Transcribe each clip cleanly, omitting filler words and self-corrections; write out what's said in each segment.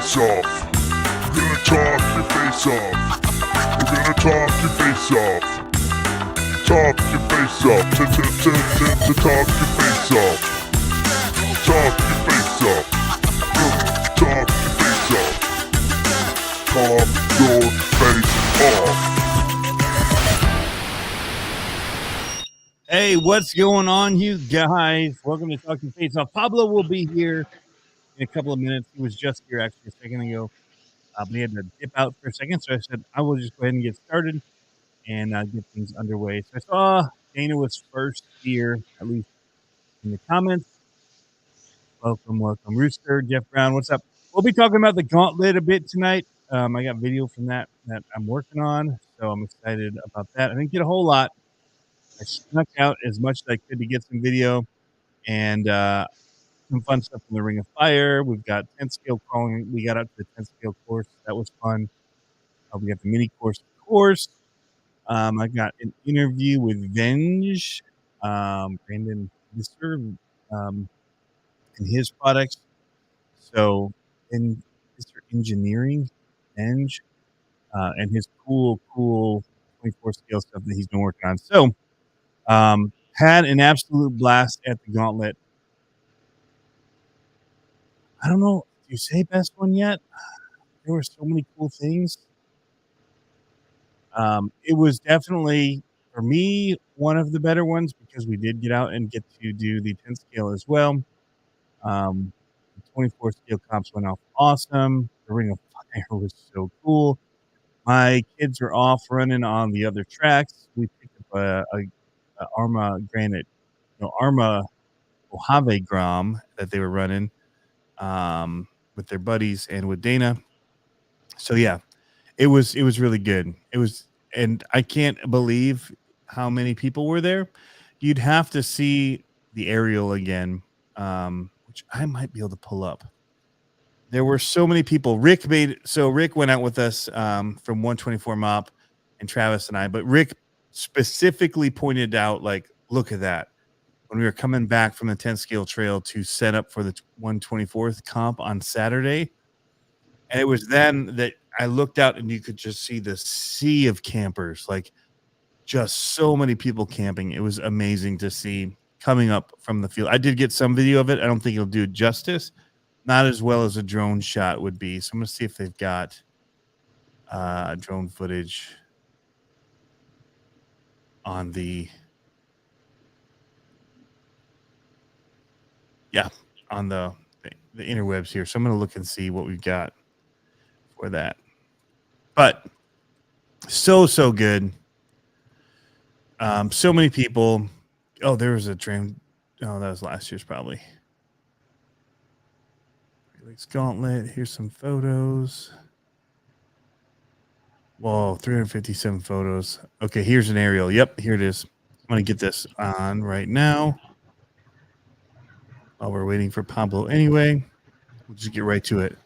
face off. We're gonna talk your face off. We're gonna talk your face off. Talk your face off. To talk your face off. Talk your face off. Talk your face off. Talk your face off. Hey, what's going on, you guys? Welcome to Talking Face Off. Pablo will be here in a couple of minutes. He was just here actually a second ago, but he had to dip out for a second. So I said, I will just go ahead and get started and get things underway. So I saw Dana was first here, at least in the comments. Welcome, Rooster, Jeff Brown. What's up? We'll be talking about the gauntlet a bit tonight. I got video from that I'm working on, so I'm excited about that. I didn't get a whole lot. I snuck out as much as I could to get some video and some fun stuff from the Ring of Fire. We've got 10 scale crawling. We got up to the 10 scale course. That was fun. We got the mini course, of course. I got an interview with Venge, Brandon Visser, and his products. So, in Mr. Engineering, Venge, and his cool 24 scale stuff that he's been working on. So, had an absolute blast at the gauntlet. I don't know if you say best one yet. There were so many cool things. It was definitely, for me, one of the better ones because we did get out and get to do the 10 scale as well. The 24 scale comps went off awesome. The Ring of Fire was so cool. My kids were off running on the other tracks. We picked up a Arma Granite, Arma Mojave Grom that they were running with their buddies and with Dana. So yeah, it was really good. It was, and I can't believe how many people were there. You'd have to see the aerial again, which I might be able to pull up. There were so many people. Rick went out with us from 124 Mop and Travis and I, but Rick specifically pointed out, like, look at that. When we were coming back from the 10 scale trail to set up for the 124th comp on Saturday. And it was then that I looked out and you could just see the sea of campers, like just so many people camping. It was amazing to see coming up from the field. I did get some video of it. I don't think it'll do it justice. Not as well as a drone shot would be. So I'm going to see if they've got drone footage on the... Yeah, on the interwebs here. So I'm going to look and see what we've got for that. But so good. So many people. Oh, there was a train. Oh, that was last year's probably. Felix Gauntlet. Here's some photos. Whoa, 357 photos. Okay, here's an aerial. Yep, here it is. I'm going to get this on right now. While we're waiting for Pablo anyway. We'll just get right to it.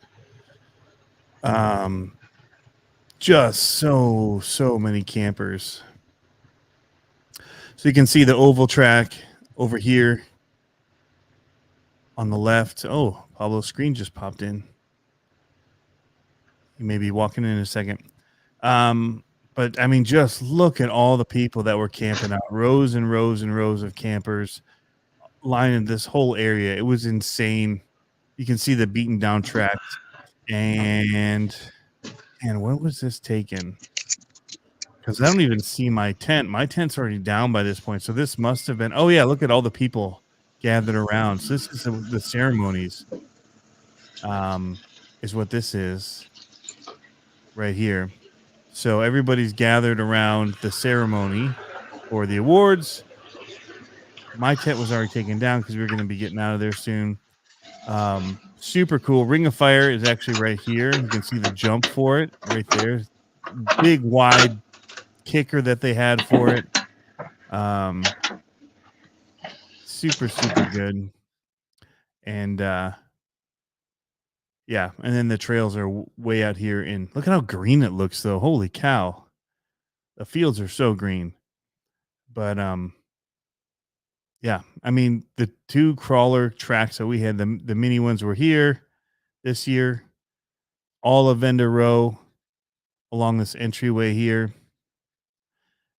Just so many campers. So you can see the oval track over here on the left. Oh, Pablo's screen just popped in. He may be walking in a second. But I mean, just look at all the people that were camping out. Rows and rows and rows of campers lining this whole area. It was insane. You can see the beaten down tracks. And when was this taken? Because I don't even see my tent. My tent's already down by this point. So this must have been... Oh, yeah, look at all the people gathered around. So this is the ceremonies. Is what this is right here. So everybody's gathered around the ceremony for the awards. My tent was already taken down because we were going to be getting out of there soon. Super cool. Ring of Fire is actually right here. You can see the jump for it right there. Big wide kicker that they had for it. Super good. And yeah, and then the trails are way out here in... Look at how green it looks though. Holy cow. The fields are so green. But yeah, I mean, the two crawler tracks that we had, the mini ones were here this year. all of Vendor Row along this entryway here.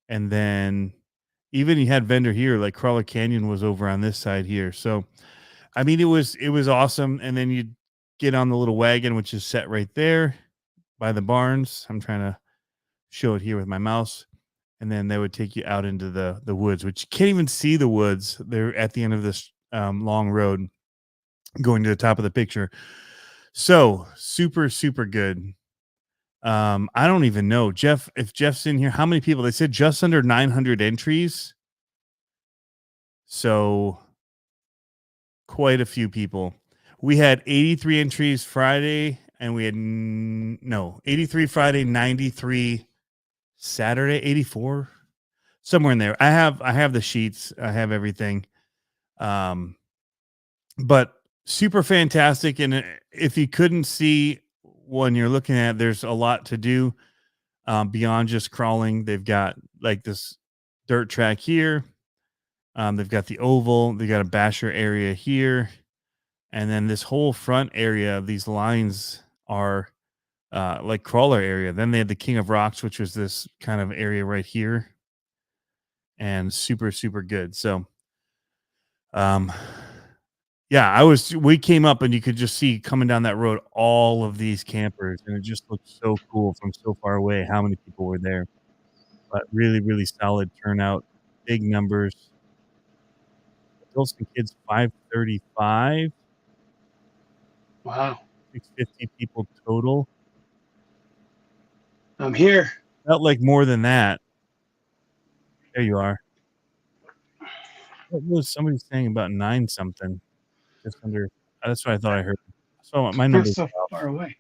And then even you had Vendor here, like Crawler Canyon was over on this side here. So, I mean, it was awesome. And then you get on the little wagon, which is set right there by the barns. I'm trying to show it here with my mouse. And then they would take you out into the woods, which you can't even see the woods. They're at the end of this long road going to the top of the picture. So super, super good. I don't even know, Jeff, if Jeff's in here, how many people? They said just under 900 entries. So quite a few people. We had 83 entries Friday, and we had 83 Friday, 93 Saturday, 84, somewhere in there. I have the sheets. I have everything. But super fantastic. And if you couldn't see when you're looking at, there's a lot to do beyond just crawling. They've got like this dirt track here. They've got the oval. They got a basher area here. And then this whole front area of these lines are like crawler area. Then they had the King of Rocks, which was this kind of area right here. And super, super good. So, yeah, we came up and you could just see coming down that road all of these campers, and it just looked so cool from so far away how many people were there. But really, really solid turnout, big numbers. Adults and kids 535. Wow. 650 people total. I'm here. Felt like more than that. There you are. What was somebody saying about 9 something? Just under. That's what I thought I heard. So my number. So far away.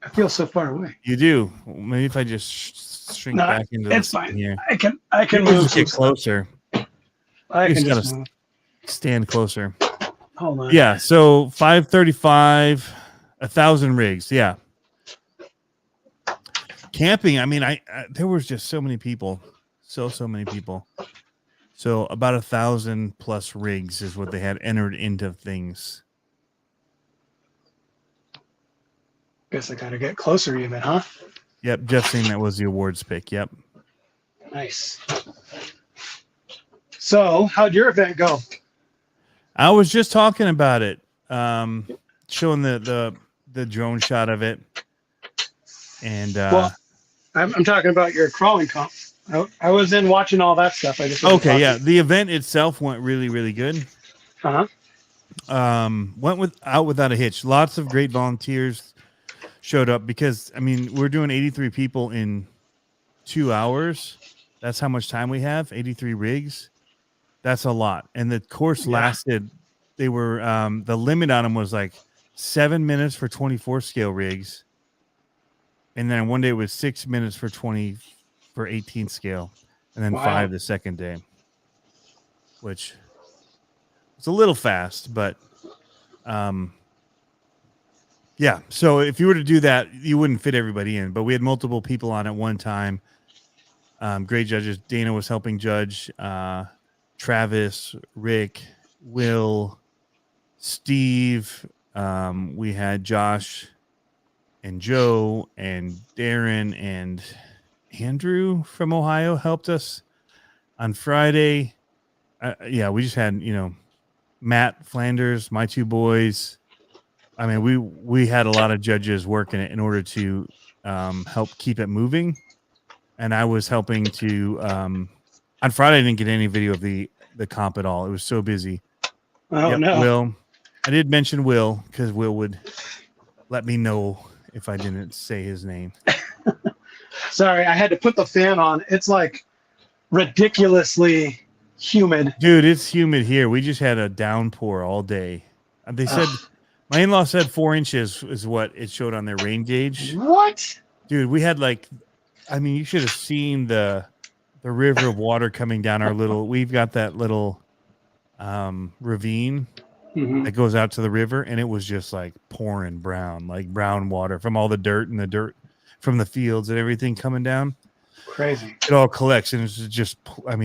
I feel so far away. You do. Maybe if I just shrink back into this. It's fine. Here. I can move. Just get closer. I you can just move. Stand closer. Hold on. Yeah. So 535, 1,000 rigs. Yeah. Camping. I mean, I there was just so many people. So many people. So about 1,000 plus rigs is what they had entered into things. Guess I gotta get closer even, huh? Yep, Jeff saying that was the awards pick. Yep. Nice. So, how'd your event go? I was just talking about it, showing the drone shot of it, and well, I'm talking about your crawling comp. I was in watching all that stuff. I just okay, yeah. The event itself went really, really good. Went without a hitch. Lots of great volunteers showed up because I mean we're doing 83 people in 2 hours. That's how much time we have. 83 rigs. That's a lot. And the course lasted. They were the limit on them was like 7 minutes for 24 scale rigs, and then one day it was 6 minutes for 18 scale, and then 5 the second day, which was a little fast, but yeah. So if you were to do that, you wouldn't fit everybody in, but we had multiple people on at one time. Great judges. Dana was helping judge, Travis, Rick, Will, Steve. We had Josh and Joe and Darren and Andrew from Ohio helped us on Friday. We just had, Matt Flanders, my 2 boys. I mean, we had a lot of judges working it in order to help keep it moving. And I was helping to, on Friday, I didn't get any video of the comp at all. It was so busy. Oh, no. Will. I did mention Will because Will would let me know if I didn't say his name. Sorry, I had to put the fan on. It's like ridiculously humid. Dude, it's humid here. We just had a downpour all day. They said, my in-law said 4 inches is what it showed on their rain gauge. What? Dude, we had you should have seen the river of water coming down we've got that little ravine that goes out to the river, and it was just like pouring brown water from all the dirt from the fields and everything coming down. Crazy. It all collects, and it's just it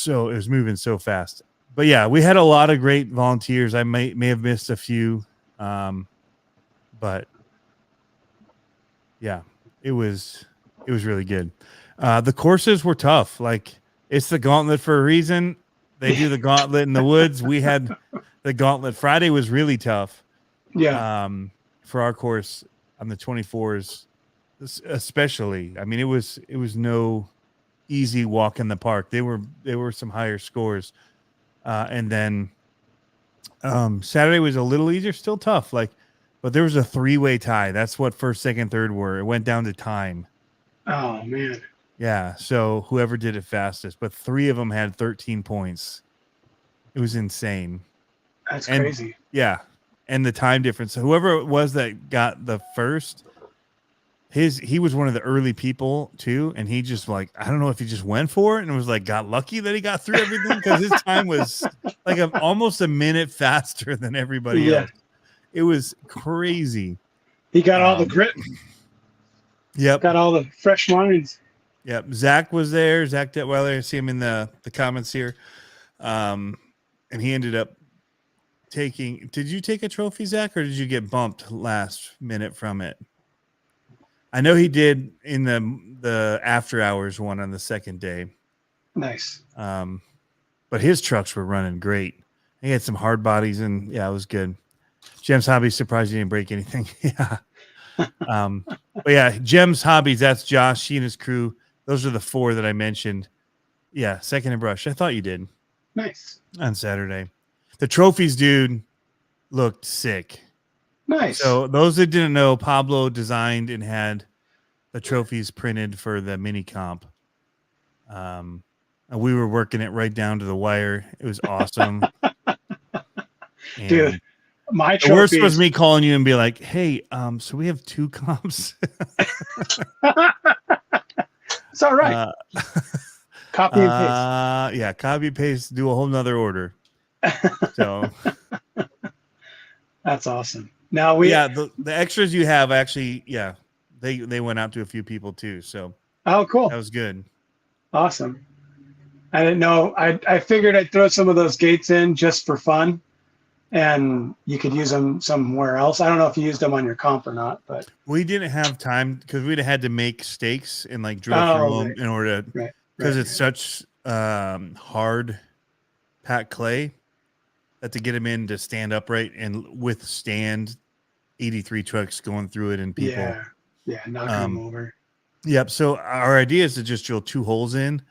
was moving so fast. But yeah, we had a lot of great volunteers. I may have missed a few, but Yeah, it was really good. The courses were tough. Like, it's the gauntlet for a reason. They do the gauntlet in the woods. We had the gauntlet. Friday was really tough. Yeah. For our course on the 24s, especially. I mean, it was no easy walk in the park. There were some higher scores, and then Saturday was a little easier, still tough. Like, but there was a 3-way tie. That's what first, second, third were. It went down to time. Oh man. Yeah. So whoever did it fastest, but 3 of them had 13 points. It was insane. That's crazy. Yeah. And the time difference. So whoever it was that got the first, he was one of the early people too. And he just, like, I don't know if he just went for it and was like, got lucky that he got through everything, because his time was like almost a minute faster than everybody else. It was crazy. He got all the grit. Yep. Got all the fresh lines. Yep. Zach was there. Zach Detweiler. I see him in the comments here. And he ended up taking. Did you take a trophy, Zach, or did you get bumped last minute from it? I know he did in the after hours one on the second day. Nice. But his trucks were running great. He had some hard bodies, and yeah, it was good. Jem's Hobbies, surprised he didn't break anything. Yeah. But yeah, Jem's Hobbies, that's Josh, he and his crew. Those are the 4 that I mentioned. Yeah, Second and Brush. I thought you did. Nice. On Saturday. The trophies, dude, looked sick. Nice. So those that didn't know, Pablo designed and had the trophies printed for the mini comp. And we were working it right down to the wire. It was awesome. Dude, my the worst was me calling you and be like, hey, so we have 2 comps. It's all right. Copy and paste. Yeah, copy paste, do a whole nother order. So that's awesome. Now the extras you have actually, yeah, they went out to a few people too. So cool. That was good. Awesome. I didn't know. I figured I'd throw some of those gates in just for fun, and you could use them somewhere else. I don't know if you used them on your comp or not, but we didn't have time because we'd have had to make stakes and like drill through them in order to, because it's such hard packed clay that to get them in to stand upright and withstand 83 trucks going through it and people. Yeah, knocking them over. Yep. So our idea is to just drill 2 holes in,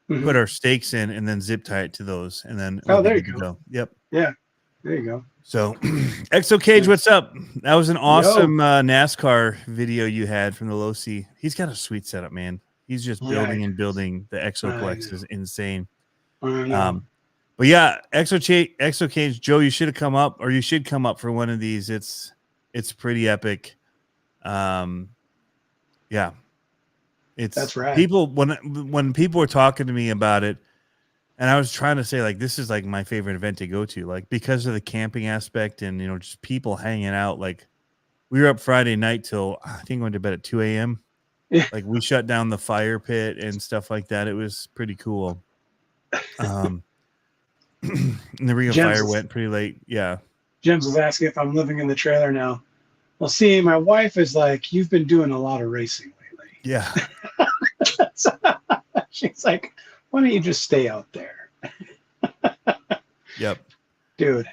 put our stakes in, and then zip tie it to those, and then there you go. Yep. Yeah, there you go. So, Exo Cage, what's up? That was an awesome NASCAR video you had from the Low C. He's got a sweet setup, man. He's just building and building. The Exoplex is insane. But yeah, Exo Cage, Joe, you should have come up, or you should come up for one of these. It's pretty epic. Yeah. That's right. People when people were talking to me about it, and I was trying to say, like, this is like my favorite event to go to, like, because of the camping aspect and, you know, just people hanging out. Like, we were up Friday night till I think went to bed at 2 a.m. Yeah. Like, we shut down the fire pit and stuff like that. It was pretty cool. And the ring of fire went pretty late. Yeah. James was asking if I'm living in the trailer now. Well, see, my wife is like, you've been doing a lot of racing lately. Yeah. She's like, why don't you just stay out there? Yep. Dude,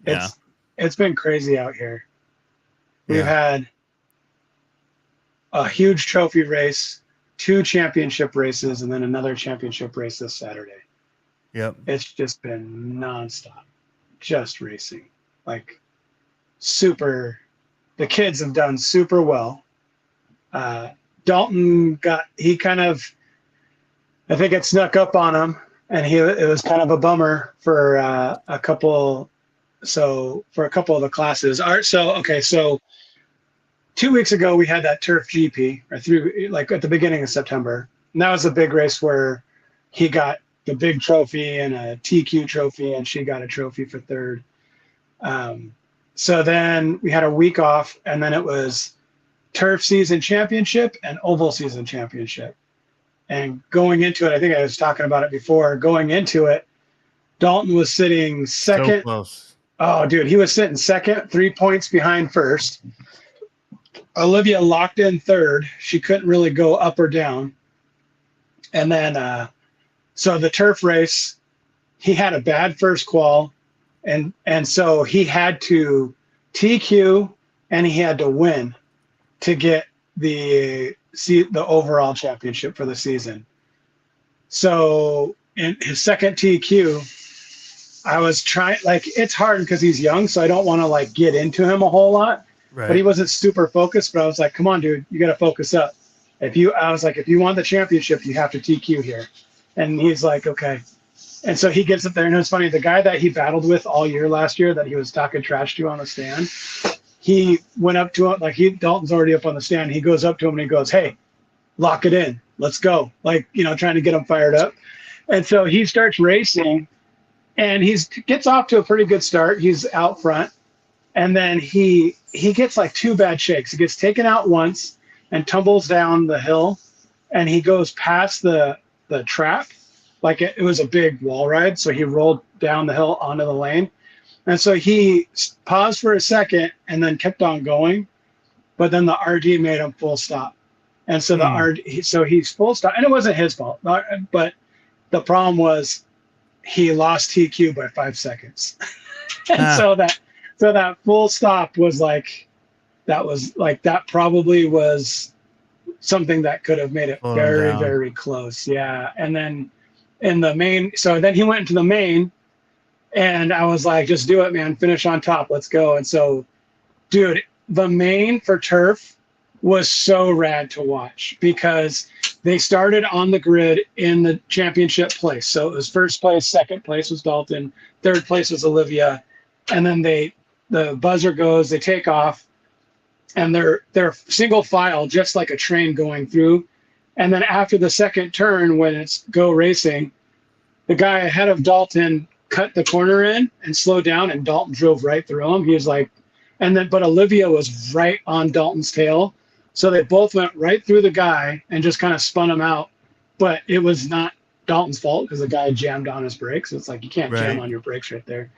it's been crazy out here. We've had a huge trophy race, 2 championship races, and then another championship race this Saturday. Yep. It's just been nonstop, just racing. Like, super. The kids have done super well. Dalton I think it snuck up on him, and it was kind of a bummer for a couple of the classes. So 2 weeks ago we had that turf GP, or at the beginning of September, and that was a big race where he got the big trophy and a TQ trophy, and she got a trophy for third. So then we had a week off, and then it was turf season championship and oval season championship. And going into it, I think I was talking about it before. Going into it, Dalton was sitting second. So close. Oh, dude, he was sitting second, 3 points behind first. Olivia locked in third. She couldn't really go up or down. And then, so the turf race, he had a bad first qual, and so he had to TQ and he had to win to get the overall championship for the season. So in his second TQ, I was trying, like, it's hard because he's young, so I don't want to like get into him a whole lot. Right. But he wasn't super focused. But I was like, come on, dude, you got to focus up. I was like, if you want the championship, you have to TQ here. And he's like, okay. And so he gets up there, and it was funny. The guy that he battled with all year last year that he was talking trash to on the stand, he went up to him, like Dalton's already up on the stand. He goes up to him and he goes, hey, lock it in. Let's go. Like, trying to get him fired up. And so he starts racing, and he gets off to a pretty good start. He's out front. And then he gets like 2 bad shakes. He gets taken out once and tumbles down the hill, and he goes past the trap. Like it was a big wall ride. So he rolled down the hill onto the lane. And so he paused for a second and then kept on going. But then the RD made him full stop. And so he's full stop. And it wasn't his fault. But the problem was he lost TQ by 5 seconds. And so that full stop was that probably was something that could have made it very, very close. Yeah. And then in the main, so then he went into the main, and I was like, just do it, man. Finish on top. Let's go. And so, dude, the main for turf was so rad to watch because they started on the grid in the championship place. So it was first place, second place was Dalton, third place was Olivia. And then the buzzer goes, they take off, and they're single file, just like a train going through. And then after the second turn, when it's go racing, the guy ahead of Dalton cut the corner in and slowed down, and Dalton drove right through him. He was like, but Olivia was right on Dalton's tail. So they both went right through the guy and just kind of spun him out. But it was not Dalton's fault because the guy jammed on his brakes. It's like, you can't jam on your brakes right there.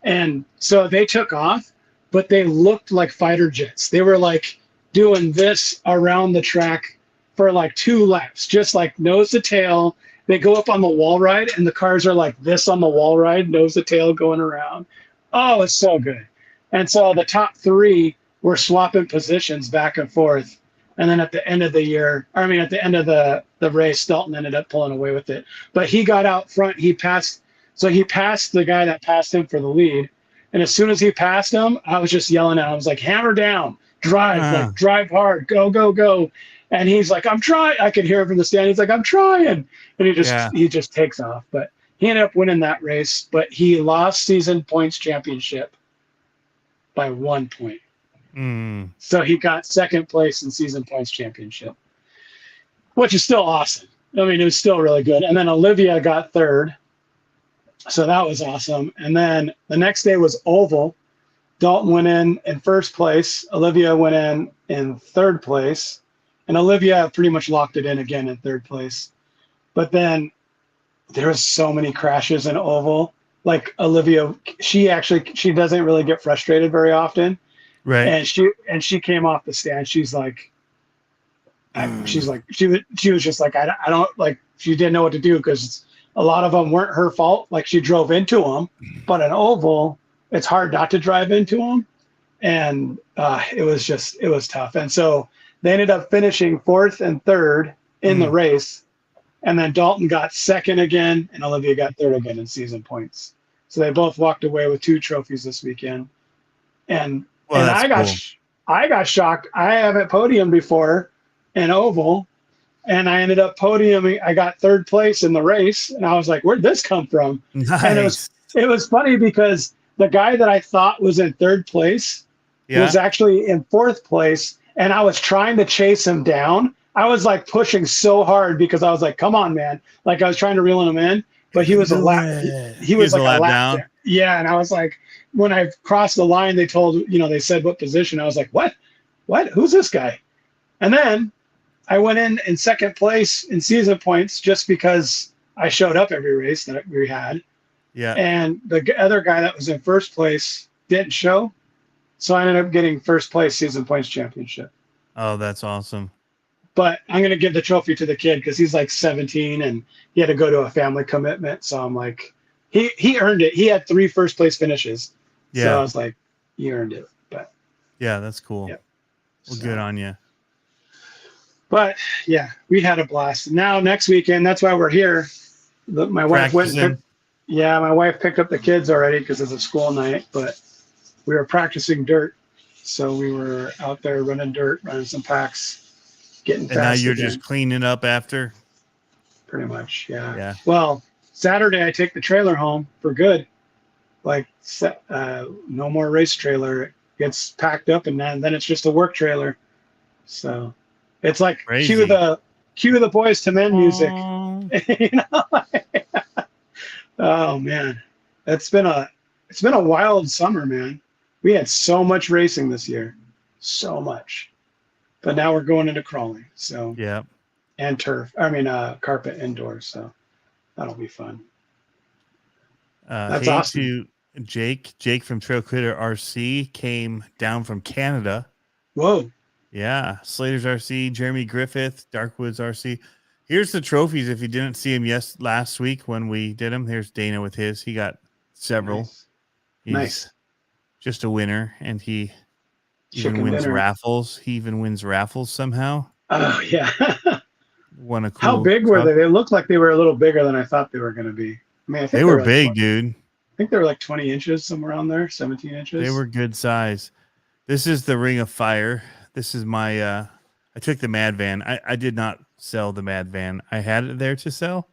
And so they took off, but they looked like fighter jets. They were like doing this around the track for like 2 laps, just like nose to tail. They go up on the wall ride, and the cars are like this on the wall ride, nose to tail going around. Oh, it's so good. And so the top 3 were swapping positions back and forth. And then at the end of the race, Dalton ended up pulling away with it. But he got out front. He passed the guy that passed him for the lead. And as soon as he passed him, I was just yelling at him. I was like, hammer down, drive, like drive hard, go, go, go. And he's like, I'm trying. I could hear him from the stand. He's like, I'm trying. And he just takes off. But he ended up winning that race. But he lost season points championship by 1 point. So he got second place in season points championship, which is still awesome. I mean, it was still really good. And then Olivia got third. So that was awesome. And then the next day was oval. Dalton went in first place. Olivia went in third place. And Olivia pretty much locked it in again in third place. But then there was so many crashes in oval. Like Olivia, she doesn't really get frustrated very often. Right. And she came off the stand. She's like, she was just like, I don't, like, she didn't know what to do because a lot of them weren't her fault. Like, she drove into them, but an oval, it's hard not to drive into them. And it was tough. And so they ended up finishing 4th and 3rd in the race. And then Dalton got 2nd again, and Olivia got 3rd again in season points. So they both walked away with 2 trophies this weekend. And I got shocked. I haven't podiumed before in oval, and I ended up podiuming. I got 3rd place in the race, and I was like, where'd this come from? Nice. And it was funny because the guy that I thought was in 3rd place was actually in 4th place, and I was trying to chase him down. I was like pushing so hard because I was like, come on, man. Like, I was trying to reel him in, but he was a lap. He was like a lap down. Yeah. And I was like, when I crossed the line, they said what position. I was like, what? Who's this guy? And then I went in 2nd place in season points just because I showed up every race that we had. Yeah. And the other guy that was in 1st place didn't show. So I ended up getting 1st place season points championship. Oh, that's awesome. But I'm gonna give the trophy to the kid because he's like 17 and he had to go to a family commitment. So I'm like, he earned it. He had 3 first place finishes. So I Yeah. was like, he earned it. But Yeah, that's cool. Yep. Well, So, good on you. but yeah, we had a blast. Now next weekend, that's why we're here. My wife went and Practicing. my wife picked up the kids already because it's a school night, but we were practicing dirt. So we were out there running dirt, running some packs, getting And now fast you're again. just cleaning up after. Pretty much, yeah. Yeah. Well, Saturday I take the trailer home for good. Like, no more race trailer. It gets packed up, and then it's just a work trailer. So it's like Crazy. cue the Boys to Men music. Oh, You know? Oh man, it's been a wild summer, man. We had so much racing this year, so much. But now we're going into crawling, so yeah. and turf. I mean, carpet indoors. So that'll be fun. That's Hey awesome. to Jake from Trail Critter RC came down from Canada. Whoa. Yeah, Slater's RC, Jeremy Griffith, Darkwoods RC. Here's the trophies. If you didn't see him last week when we did them, here's Dana with his. He got several. Nice. He's Nice. just a winner, and he even Chicken wins dinner. raffles. He even wins raffles somehow. Oh yeah. Won a cool. How big were truck. they? They looked like they were a little bigger than I thought they were going to be. I mean, I think They were like big, dude. I think they were like 20 inches, somewhere on there, 17 inches. They were good size. This is the Ring of Fire. This is my I took the Mad Van. I did not sell the Mad Van. I had it there to sell.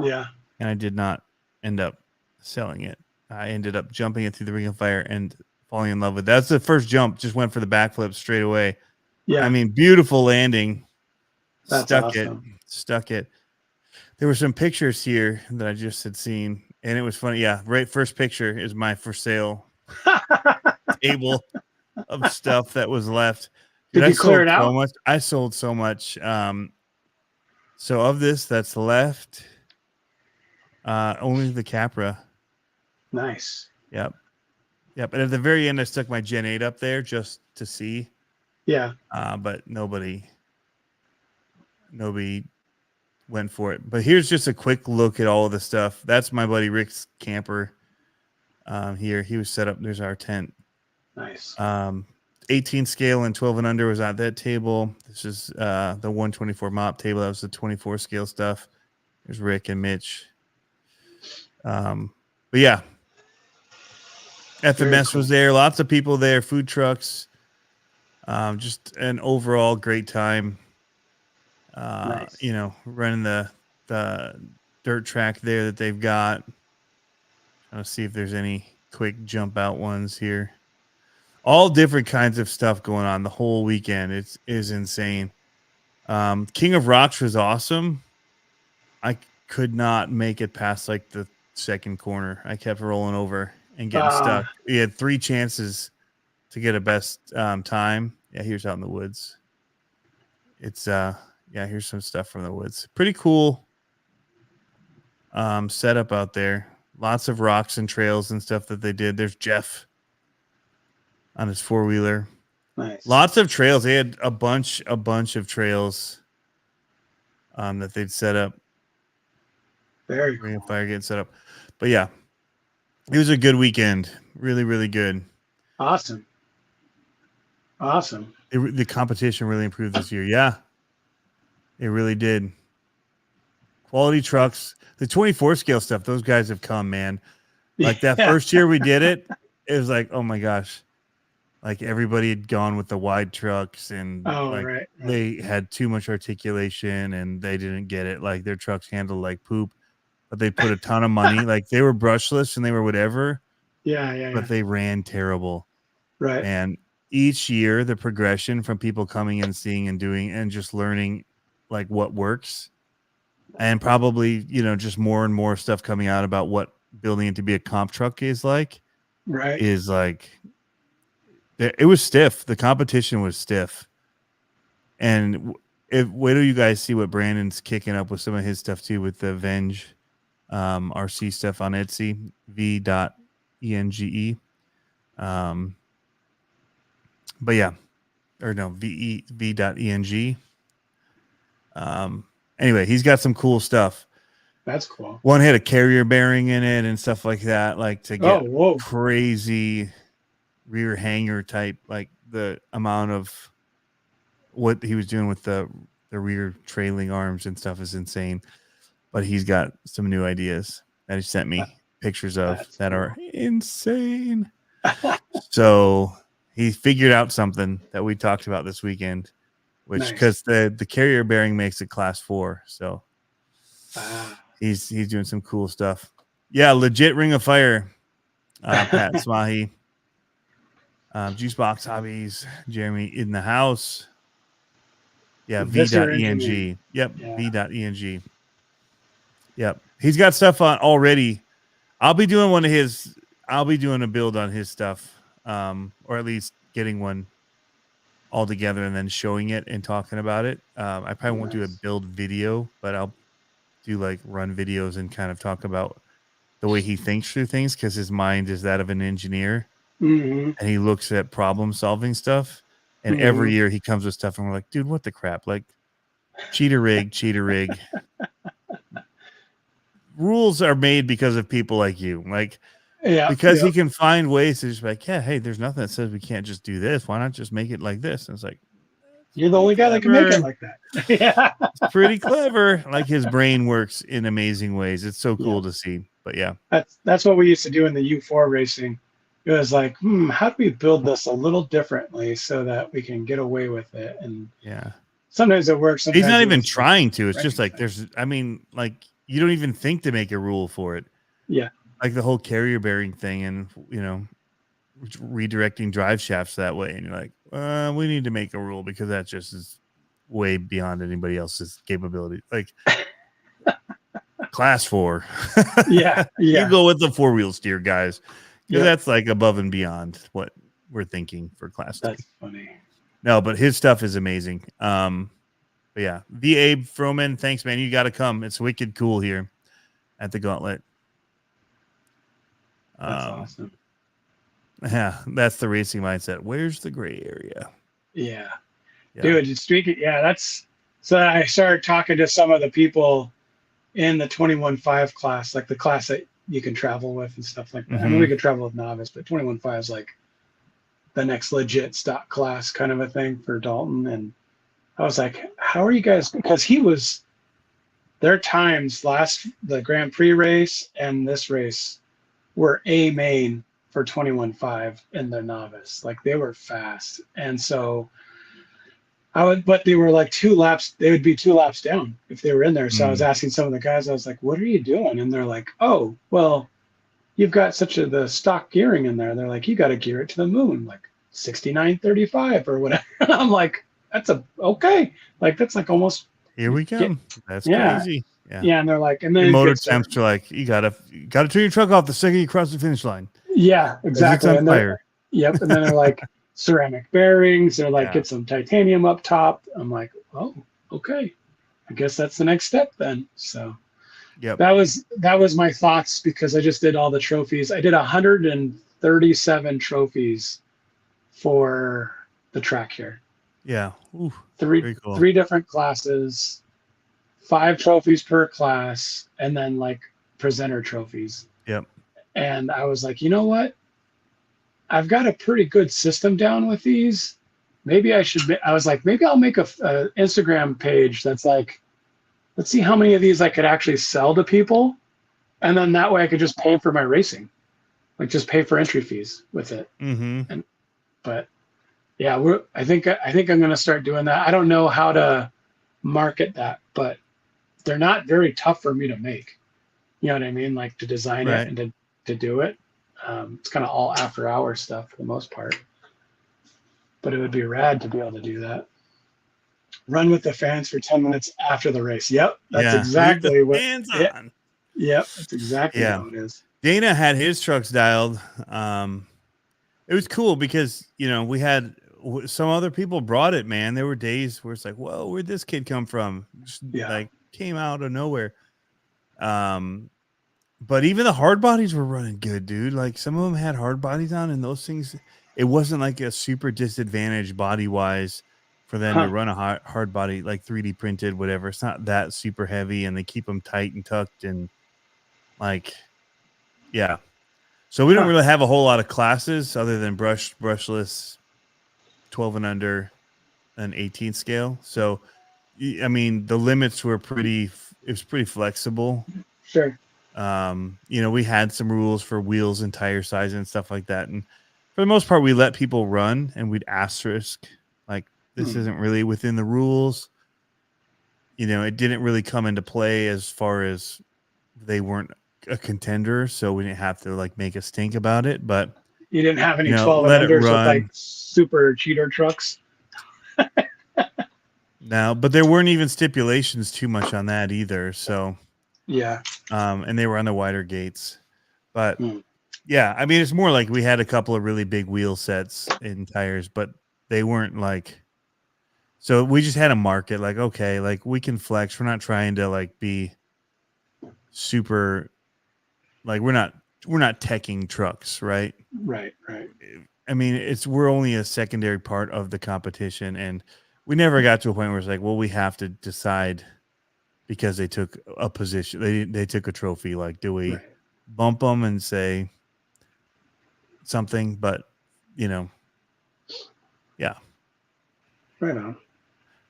Yeah. And I did not end up selling it. I ended up jumping it through the Ring of Fire and falling in love with it. That's the first jump. Just went for the backflip straight away. Yeah. I mean, beautiful landing. That's Stuck awesome. it. There were some pictures here that I just had seen, and it was funny. Yeah, right. First picture is my for sale table of stuff that was left. Did I you clear it sold so out? much. I sold so much. So of this that's left, only the Capra. Nice. Yep. And at the very end, I stuck my Gen 8 up there just to see. Yeah. But nobody went for it. But here's just a quick look at all of the stuff. That's my buddy Rick's camper. Here he was set up. There's our tent. Nice. 18 scale and 12 and under was at that table. This is the 124 mop table. That was the 24 scale stuff. There's Rick and Mitch. But yeah, FMS was there. Lots of people there. Food trucks. Just an overall great time. Nice. You know, running the dirt track there that they've got. Trying to see if there's any quick jump out ones here. All different kinds of stuff going on the whole weekend. It is insane. King of Rocks was awesome. I could not make it past like the second corner. I kept rolling over and getting stuck. We had 3 chances to get a best time. Yeah, here's out in the woods. It's here's some stuff from the woods. Pretty cool setup out there. Lots of rocks and trails and stuff that they did. There's Jeff on his 4-wheeler. Nice. Lots of trails. They had a bunch of trails that they'd set up. Very Ring of cool. Fire getting set up. But yeah, it was a good weekend. Really, really good. Awesome. The competition really improved this year. Yeah, it really did. Quality trucks. The 24 scale stuff, those guys have come, man. Like that first year we did it, it was like, oh my gosh. Like everybody had gone with the wide trucks and right. They had too much articulation and they didn't get it. Like their trucks handled like poop, but they put a ton of money. Like they were brushless and they were whatever. But they ran terrible. Right. And each year the progression from people coming and seeing and doing and just learning like what works. And probably, you know, just more and more stuff coming out about what building it to be a comp truck is like. Right. Is like, it was stiff. The competition was stiff. And wait till you guys see what Brandon's kicking up with some of his stuff too with the Venge RC stuff on Etsy, v.enge. But yeah, or no, v.eng. Anyway, he's got some cool stuff. That's cool. One had a carrier bearing in it and stuff like that, like to get crazy rear hanger type, like the amount of what he was doing with the rear trailing arms and stuff is insane. But he's got some new ideas that he sent me pictures of that are insane. So he figured out something that we talked about this weekend, which because the carrier bearing makes it class 4. So he's doing some cool stuff. Yeah, legit Ring of Fire. Pat Smahi, Juicebox Hobbies, Jeremy in the house. Yeah, v.eng. Yep, v.eng. Yep. He's got stuff on already. I'll be doing a build on his stuff, or at least getting one all together and then showing it and talking about it. I probably won't do a build video, but I'll do like run videos and kind of talk about the way he thinks through things, because his mind is that of an engineer, and he looks at problem solving stuff. And every year he comes with stuff, and we're like, dude, what the crap? Like, cheater rig. Rules are made because of people like you, because he can find ways to just be like, yeah, hey, there's nothing that says we can't just do this. Why not just make it like this? And it's like, you're the only guy that can make it like that. Yeah, it's pretty clever. Like, his brain works in amazing ways. It's so cool to see. But yeah, that's what we used to do in the U4 racing. It was like, how do we build this a little differently so that we can get away with it? And sometimes it works. Sometimes he's not even trying to. It's just like you don't even think to make a rule for it. Yeah. Like the whole carrier bearing thing, and, redirecting drive shafts that way. And you're like, we need to make a rule because that just is way beyond anybody else's capability. Like class 4. Yeah. You go with the 4-wheel steer, guys. Because that's like above and beyond what we're thinking for class 2. That's funny. No, but his stuff is amazing. But yeah, V. Abe Froman, thanks, man. You got to come. It's wicked cool here at the Gauntlet. That's awesome. Yeah, that's the racing mindset. Where's the gray area? Yeah. Dude, so I started talking to some of the people in the 21.5 class, like the class that you can travel with and stuff like that. I mean, we could travel with novice, but 21.5 is like the next legit stock class kind of a thing for Dalton. And I was like, how are you guys? Because their times the Grand Prix race and this race were A main for 21.5 in the novice. Like, they were fast. And so but they were like 2 laps. They would be 2 laps down if they were in there. So I was asking some of the guys, I was like, what are you doing? And they're like, oh, well, you've got the stock gearing in there. They're like, you got to gear it to the moon, like 69.35 or whatever. I'm like, okay. Like, that's like almost. Here we go. That's crazy. Yeah. And they're like, and then motor temps are like, you gotta turn your truck off the second you cross the finish line. Yeah, exactly. It's on fire. Yep. And then they're like, ceramic bearings. They're like, get some titanium up top. I'm like, oh, okay. I guess that's the next step then. So that was my thoughts, because I just did all the trophies. I did 137 trophies for the track here. Yeah. Ooh, three different classes, 5 trophies per class, and then like presenter trophies. Yep. And I was like, you know what? I've got a pretty good system down with these. Maybe I was like, maybe I'll make a Instagram page that's like, let's see how many of these I could actually sell to people. And then that way I could just pay for my racing, like just pay for entry fees with it. But yeah, I think I'm going to start doing that. I don't know how to market that, but they're not very tough for me to make. You know what I mean? Like, to design it and to do it. It's kind of all after hours stuff for the most part, but it would be rad to be able to do that. Run with the fans for 10 minutes after the race. Yep. That's exactly what. Yep. That's exactly how it is. Dana had his trucks dialed. It was cool because, we had some other people brought it, man. There were days where it's like, whoa, where'd this kid come from? Just, like, came out of nowhere. But even the hard bodies were running good, dude. Like, some of them had hard bodies on, and those things, it wasn't like a super disadvantage body wise for them to run a hard body, like 3D printed, whatever. It's not that super heavy, and they keep them tight and tucked, and like, yeah. So we don't really have a whole lot of classes other than brushless, 12 and under, an 18 scale. So, I mean, the limits were it was pretty flexible. Sure. We had some rules for wheels and tire size and stuff like that. And for the most part, we let people run, and we'd asterisk, like, this isn't really within the rules. It didn't really come into play as far as they weren't a contender, so we didn't have to like make a stink about it. But you didn't have any 12 and unders with like super cheater trucks. No, but there weren't even stipulations too much on that either. So yeah, and they were on the wider gates. But yeah, I mean, it's more like we had a couple of really big wheel sets and tires, but they weren't like. So we just had a market, like, okay, like we can flex. We're not trying to like be super, like we're not teching trucks, right? Right. I mean, we're only a secondary part of the competition, and we never got to a point where it's like, well, we have to decide because they took a position, they took a trophy. Like, do we bump them and say something? But yeah, right on.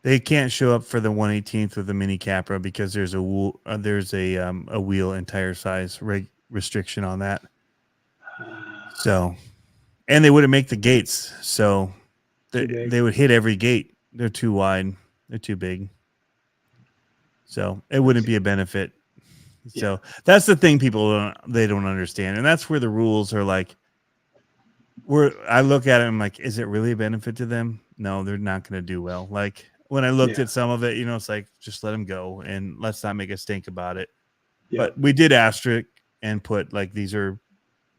They can't show up for the 1/18th with the mini Capra because there's a wheel and tire size restriction on that. So, and they wouldn't make the gates, so they would hit every gate. They're too wide. They're too big. So it wouldn't be a benefit. Yeah. So that's the thing people don't understand, and that's where the rules are like. I look at it, I'm like, is it really a benefit to them? No, they're not going to do well. Like when I looked at some of it, it's like just let them go and let's not make a stink about it. Yeah. But we did asterisk and put like these are,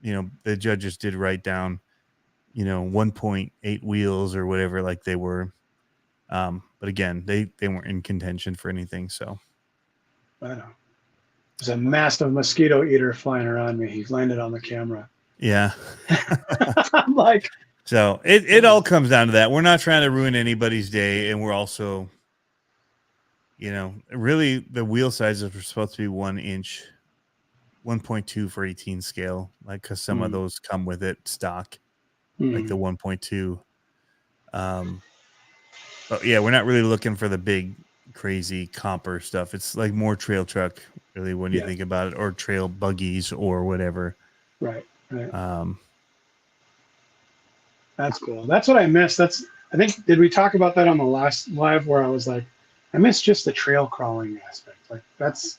the judges did write down, 1.8 wheels or whatever, like they were. But again, they weren't in contention for anything. So I know. There's a massive mosquito eater flying around me. He's landed on the camera. Yeah. I'm like, so it all comes down to that. We're not trying to ruin anybody's day. And we're also, really the wheel sizes were supposed to be 1 inch, 1.2 for 18 scale. Like, cause some of those come with it stock, like the 1.2. But yeah, we're not really looking for the big, crazy comper stuff. It's like more trail truck, really, when you think about it, or trail buggies or whatever. Right. That's cool. That's what I missed. I think, did we talk about that on the last live where I was like, I missed just the trail crawling aspect. Like that's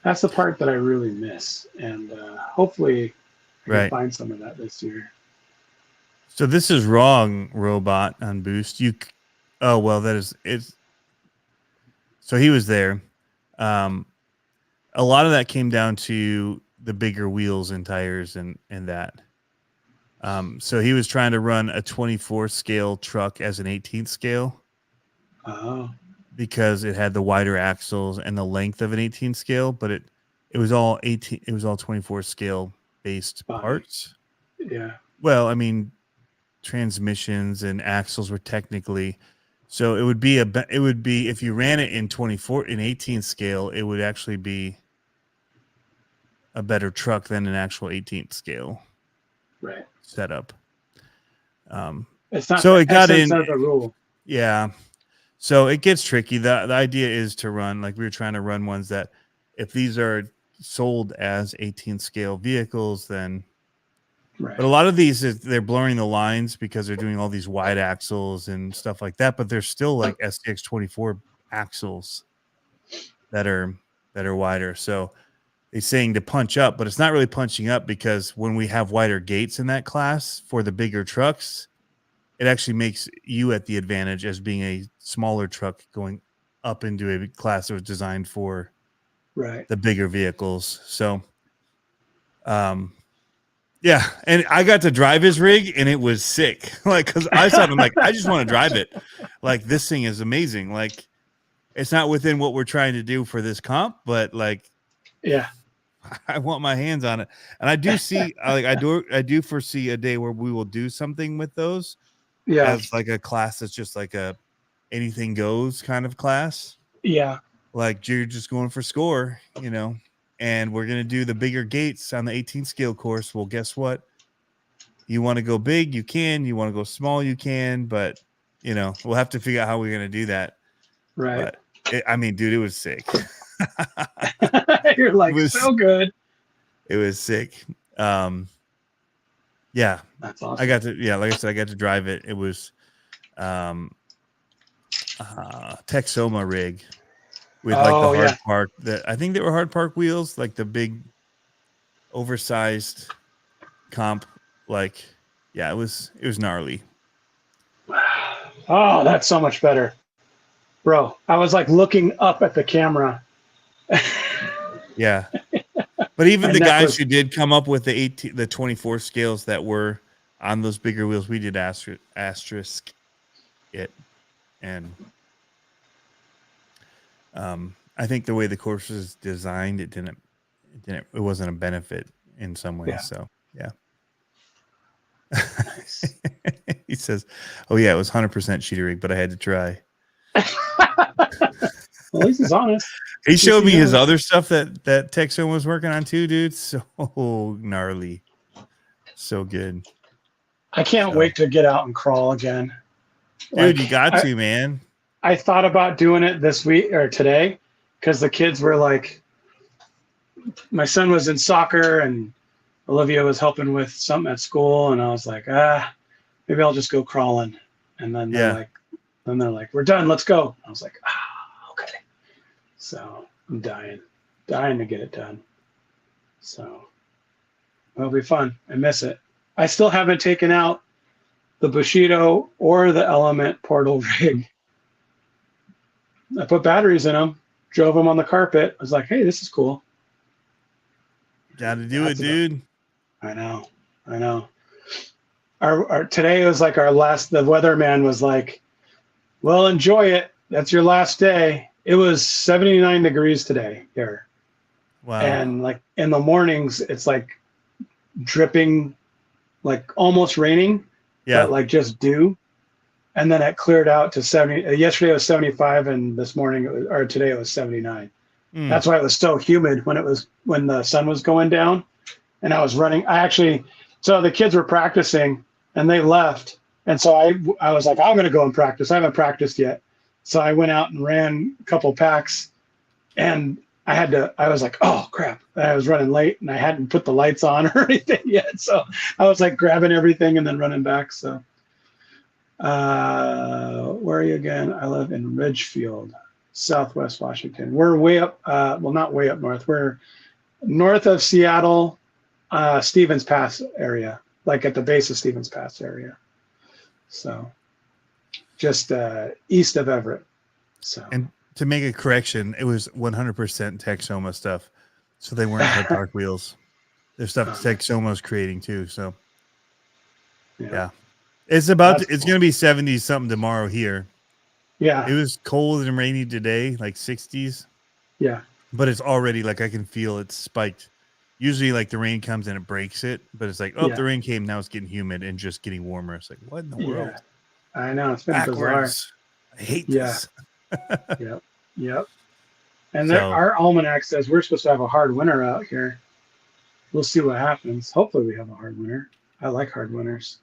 the part that I really miss. And hopefully I can find some of that this year. So this is wrong, Robot on Boost. So he was there. A lot of that came down to the bigger wheels and tires and that. So he was trying to run a 24 scale truck as an 18th scale. Oh. Because it had the wider axles and the length of an 18 scale, but it was all 18. It was all 24 scale based parts. Yeah. Well, I mean, transmissions and axles were technically. So it would be if you ran it in 18 scale, it would actually be a better truck than an actual 18th scale setup. It's not so it got in the rule. Yeah. So it gets tricky. The idea is to run, like we were trying to run ones that if these are sold as 18 scale vehicles, then but a lot of these they're blurring the lines because they're doing all these wide axles and stuff like that, but they're still like STX 24 axles that are wider. So they're saying to punch up, but it's not really punching up because when we have wider gates in that class for the bigger trucks, it actually makes you at the advantage as being a smaller truck going up into a class that was designed for the bigger vehicles. So, yeah. And I got to drive his rig and it was sick. Like, cause I said, I'm like, I just want to drive it. Like, this thing is amazing. Like, it's not within what we're trying to do for this comp, but like, yeah, I want my hands on it. And I do see, I do foresee a day where we will do something with those Yeah. as like a class that's just like a anything goes kind of class. Yeah. Like you're just going for score, and we're going to do the bigger gates on the 18 scale course. Well, guess what? You want to go big, you can. You want to go small, you can. But, we'll have to figure out how we're going to do that. Right. But, dude, it was sick. You're like, so good. It was sick. Yeah. That's awesome. I got to, like I said, I got to drive it. It was Texoma rig with like the hard park. I think they were hard park wheels, like the big oversized comp. Like, yeah, it was gnarly. Oh, that's so much better, bro. I was like looking up at the camera. Yeah, but even the guys who did come up with the 24 scales that were on those bigger wheels, we did asterisk it, and I think the way the course was designed, it wasn't a benefit in some ways. Yeah. So yeah. Nice. He says, "Oh yeah, it was 100% cheater rig, but I had to try." Well, at least he's honest. He showed me his other stuff that Texon was working on too, dude. So gnarly, so good. I can't wait to get out and crawl again, dude. You got to, man. I thought about doing it this week or today because the kids were like, my son was in soccer and Olivia was helping with something at school, and I was like, maybe I'll just go crawling. And then they're like, we're done, let's go. I was like, okay. So I'm dying to get it done. So it'll be fun. I miss it. I still haven't taken out the Bushido or the Element portal rig. I put batteries in them, drove them on the carpet. I was like, hey, this is cool. Got to do it, dude. I know. Our today was like our last. The weatherman was like, "Well, enjoy it. That's your last day." It was 79 degrees today here. Wow. And like in the mornings, it's like dripping, like almost raining. Yeah. But like just dew. And then it cleared out to 70. Yesterday it was 75, and this morning or today it was 79. That's why it was so humid when the sun was going down. And I was running. So the kids were practicing and they left. And so I was like, I'm going to go and practice. I haven't practiced yet. So I went out and ran a couple packs, and I was like, oh crap. I was running late and I hadn't put the lights on or anything yet. So I was like grabbing everything and then running back. So where are you again? I live in Ridgefield, Southwest Washington. We're way up, not way up north. We're north of Seattle, Stevens Pass area, like at the base of Stevens Pass area. So just east of Everett. So, and to make a correction, it was 100% Texoma stuff. So they weren't hard park wheels. There's stuff Texoma's creating too. So yeah. It's going to be 70 something tomorrow here. Yeah. It was cold and rainy today, like 60s. Yeah. But it's already like I can feel it spiked. Usually like the rain comes and it breaks it, but it's like, the rain came, now it's getting humid and just getting warmer. It's like, what in the world? I know, it's been bizarre. I hate this. Yep. And our almanac says we're supposed to have a hard winter out here. We'll see what happens. Hopefully we have a hard winter. I like hard winters.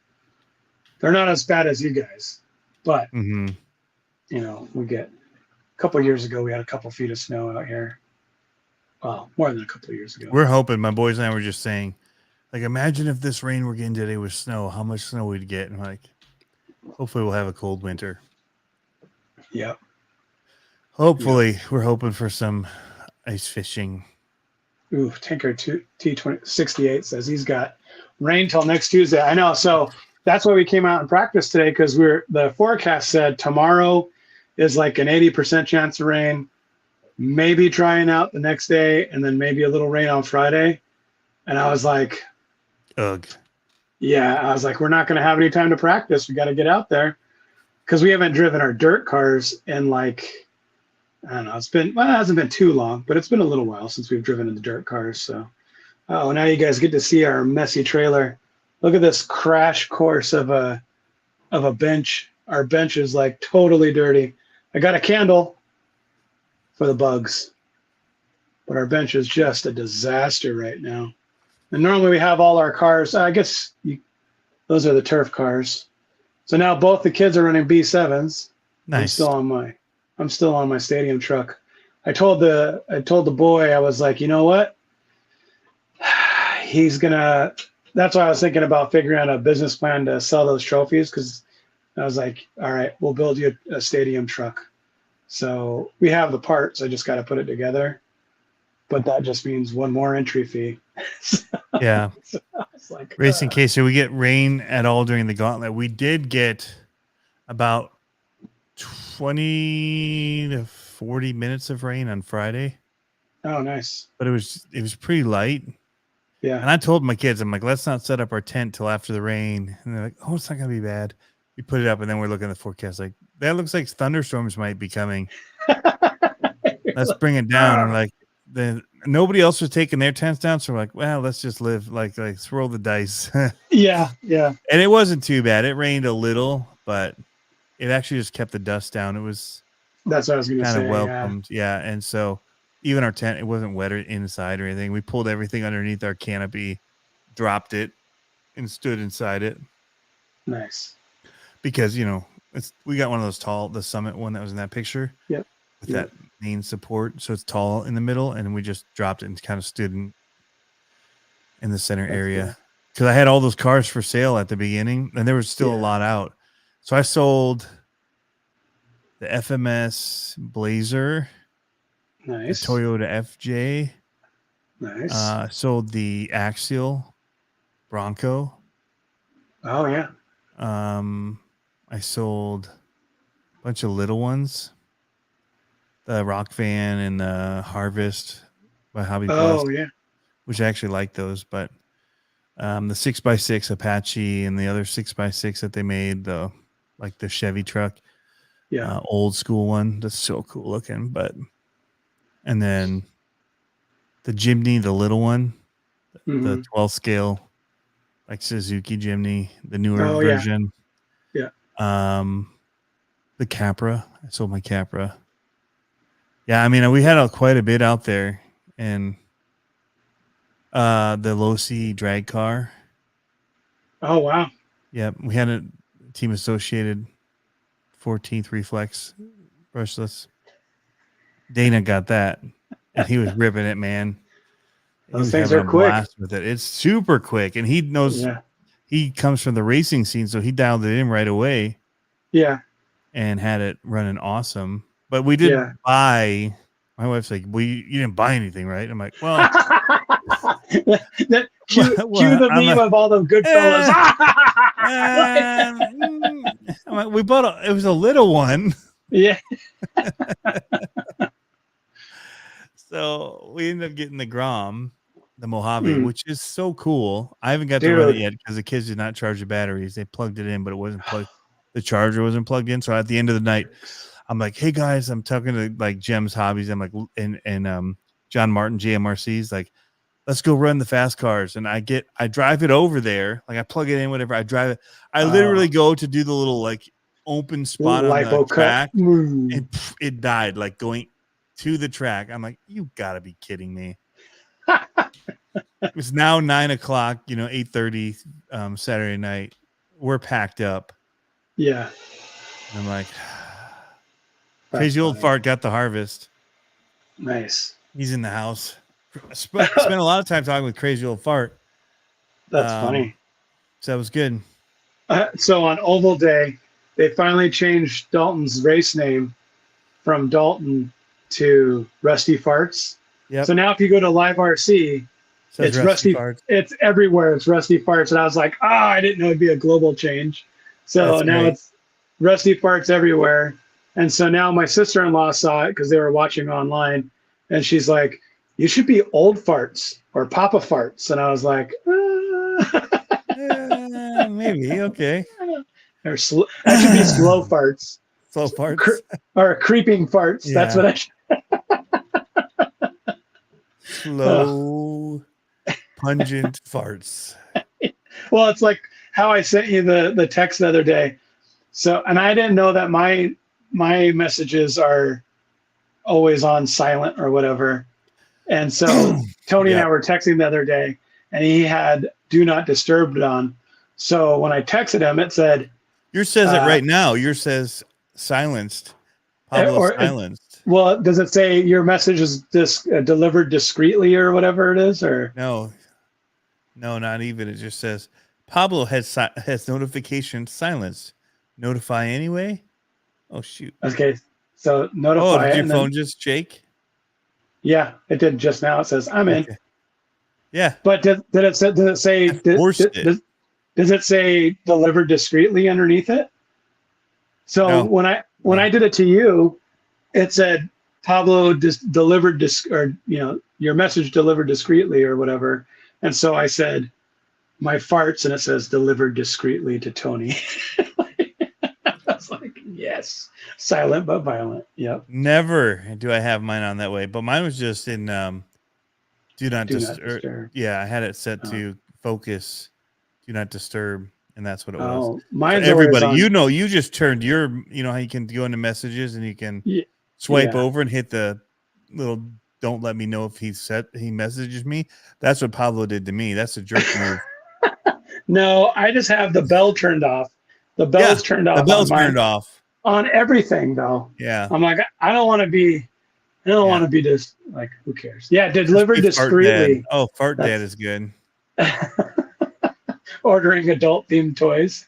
They're not as bad as you guys, but we get a couple of years ago, we had a couple feet of snow out here. Well, more than a couple of years ago. We're hoping. My boys and I were just saying, like, imagine if this rain we're getting today was snow, how much snow we'd get. And like, hopefully we'll have a cold winter. Yep. Hopefully we're hoping for some ice fishing. Ooh, Tinker T68 says he's got rain till next Tuesday. I know. So that's why we came out and practiced today, because the forecast said tomorrow is like an 80% chance of rain, maybe trying out the next day, and then maybe a little rain on Friday. And I was like, ugh. Yeah, I was like, we're not going to have any time to practice. We got to get out there, because we haven't driven our dirt cars in like I don't know. It hasn't been too long, but it's been a little while since we've driven in the dirt cars. So, oh, now you guys get to see our messy trailer. Look at this crash course of a bench. Our bench is like totally dirty. I got a candle for the bugs, but our bench is just a disaster right now. And normally we have all our cars. I guess those are the turf cars. So now both the kids are running B7s. Nice. I'm still on my stadium truck. I told the boy, I was like, you know what? That's why I was thinking about figuring out a business plan to sell those trophies, because I was like, all right, we'll build you a stadium truck. So we have the parts. I just got to put it together. But that just means one more entry fee. Yeah. So I was like, Racing case. So we get rain at all during the gauntlet. We did get about 20 to 40 minutes of rain on Friday. Oh, nice. But it was pretty light. Yeah. And I told my kids, I'm like, let's not set up our tent till after the rain. And they're like, oh, it's not going to be bad. We put it up, and then we're looking at the forecast like, that looks like thunderstorms might be coming. Let's bring it down. And like, nobody else was taking their tents down. So we're like, well, let's just live, like let's roll the dice. Yeah. And it wasn't too bad. It rained a little, but it actually just kept the dust down. It was That's what I was going to say. kind of welcomed. Yeah. And so even our tent, it wasn't wet inside or anything. We pulled everything underneath our canopy, dropped it, and stood inside it. Nice. Because, we got one of those the Summit one that was in that picture. Yep. With that main support. So it's tall in the middle, and we just dropped it and kind of stood in the center area. Because I had all those cars for sale at the beginning, and there was still a lot out. So I sold the FMS Blazer. Nice. The Toyota FJ. Nice. Sold the Axial Bronco. Oh, yeah. I sold a bunch of little ones. The Rock Van and the Harvest by Hobby Plus. Oh, yeah. Which I actually like those. But the 6x6 Apache and the other 6x6 that they made, the Chevy truck. Yeah. Old school one. That's so cool looking. And then the Jimny, the little one, the 12 scale, like Suzuki Jimny, the newer version. Yeah. The Capra. I sold my Capra. Yeah, I mean, we had quite a bit out there. And the Losi drag car. Oh, wow. Yeah, we had a Team Associated 14th Reflex brushless. Dana got that, and he was ripping it, man. Those things are quick. With it. It's super quick, and he knows he comes from the racing scene, so he dialed it in right away. Yeah. And had it running awesome. But we didn't buy. My wife's like, you didn't buy anything, right? I'm like, well. Cue the meme of all the good fellas. I'm like, we bought it was a little one. Yeah. So we ended up getting the Grom, the Mojave, which is so cool. I haven't got to run it yet because the kids did not charge the batteries. They plugged it in, but it wasn't plugged. The charger wasn't plugged in. So at the end of the night, I'm like, hey guys, I'm talking to like Jem's Hobbies. I'm like, and John Martin, JMRC's like, let's go run the fast cars. And I drive it over there. Like I plug it in, whatever. I drive it. I literally go to do the little like open spot on the track. And it died like going to the track. I'm like, you gotta be kidding me. It's now 9:00, 8:30 Saturday night. We're packed up. Yeah. And I'm like, crazy old fart got the Harvest. Nice. He's in the house. Spent a lot of time talking with crazy old fart. That's funny. So that was good. So on Oval Day, they finally changed Dalton's race name from Dalton to Rusty Farts. Yep. So now if you go to Live RC, it's Rusty Farts. It's everywhere. It's Rusty Farts. And I was like, I didn't know it'd be a global change. So that's now it's Rusty Farts everywhere. And so now my sister-in-law saw it because they were watching online. And she's like, you should be Old Farts or Papa Farts. And I was like, maybe. Okay. That should be Slow Farts. Slow farts. Or creeping farts. Yeah. That's what Slow, pungent farts. Well, it's like how I sent you the text the other day. So, and I didn't know that my messages are always on silent or whatever. And so Tony and I were texting the other day, and he had do not disturb on. So when I texted him, it said, Yours says it right now. Yours says silenced. Pablo silenced. Well, does it say your message is delivered discreetly or whatever it is? Or no, not even. It just says Pablo has notification silenced. Notify anyway. Oh shoot. Okay, so notify. Oh, did your phone just shake? Yeah, it did just now. It says I'm in. Yeah. But did it say? Does it say delivered discreetly underneath it? So No. when I did it to you, it said Pablo delivered your message delivered discreetly or whatever. And so I said my farts, and it says delivered discreetly to Tony. I was like, yes, silent but violent. Yep. Never do I have mine on that way, but mine was just in do not disturb. Yeah, I had it set to focus, do not disturb, and that's what it was. Mine's so everybody, on, you just turned your, how you can go into messages and you can swipe over and hit the little don't let me know if he messages me. That's what Pablo did to me. That's a jerk move. No, I just have the bell turned off. The bell's turned off. The bell's turned off on everything, though. Yeah, I'm like, I don't want to be just like, who cares? Yeah, delivered discreetly. Oh, fart dad is good. Ordering adult themed toys.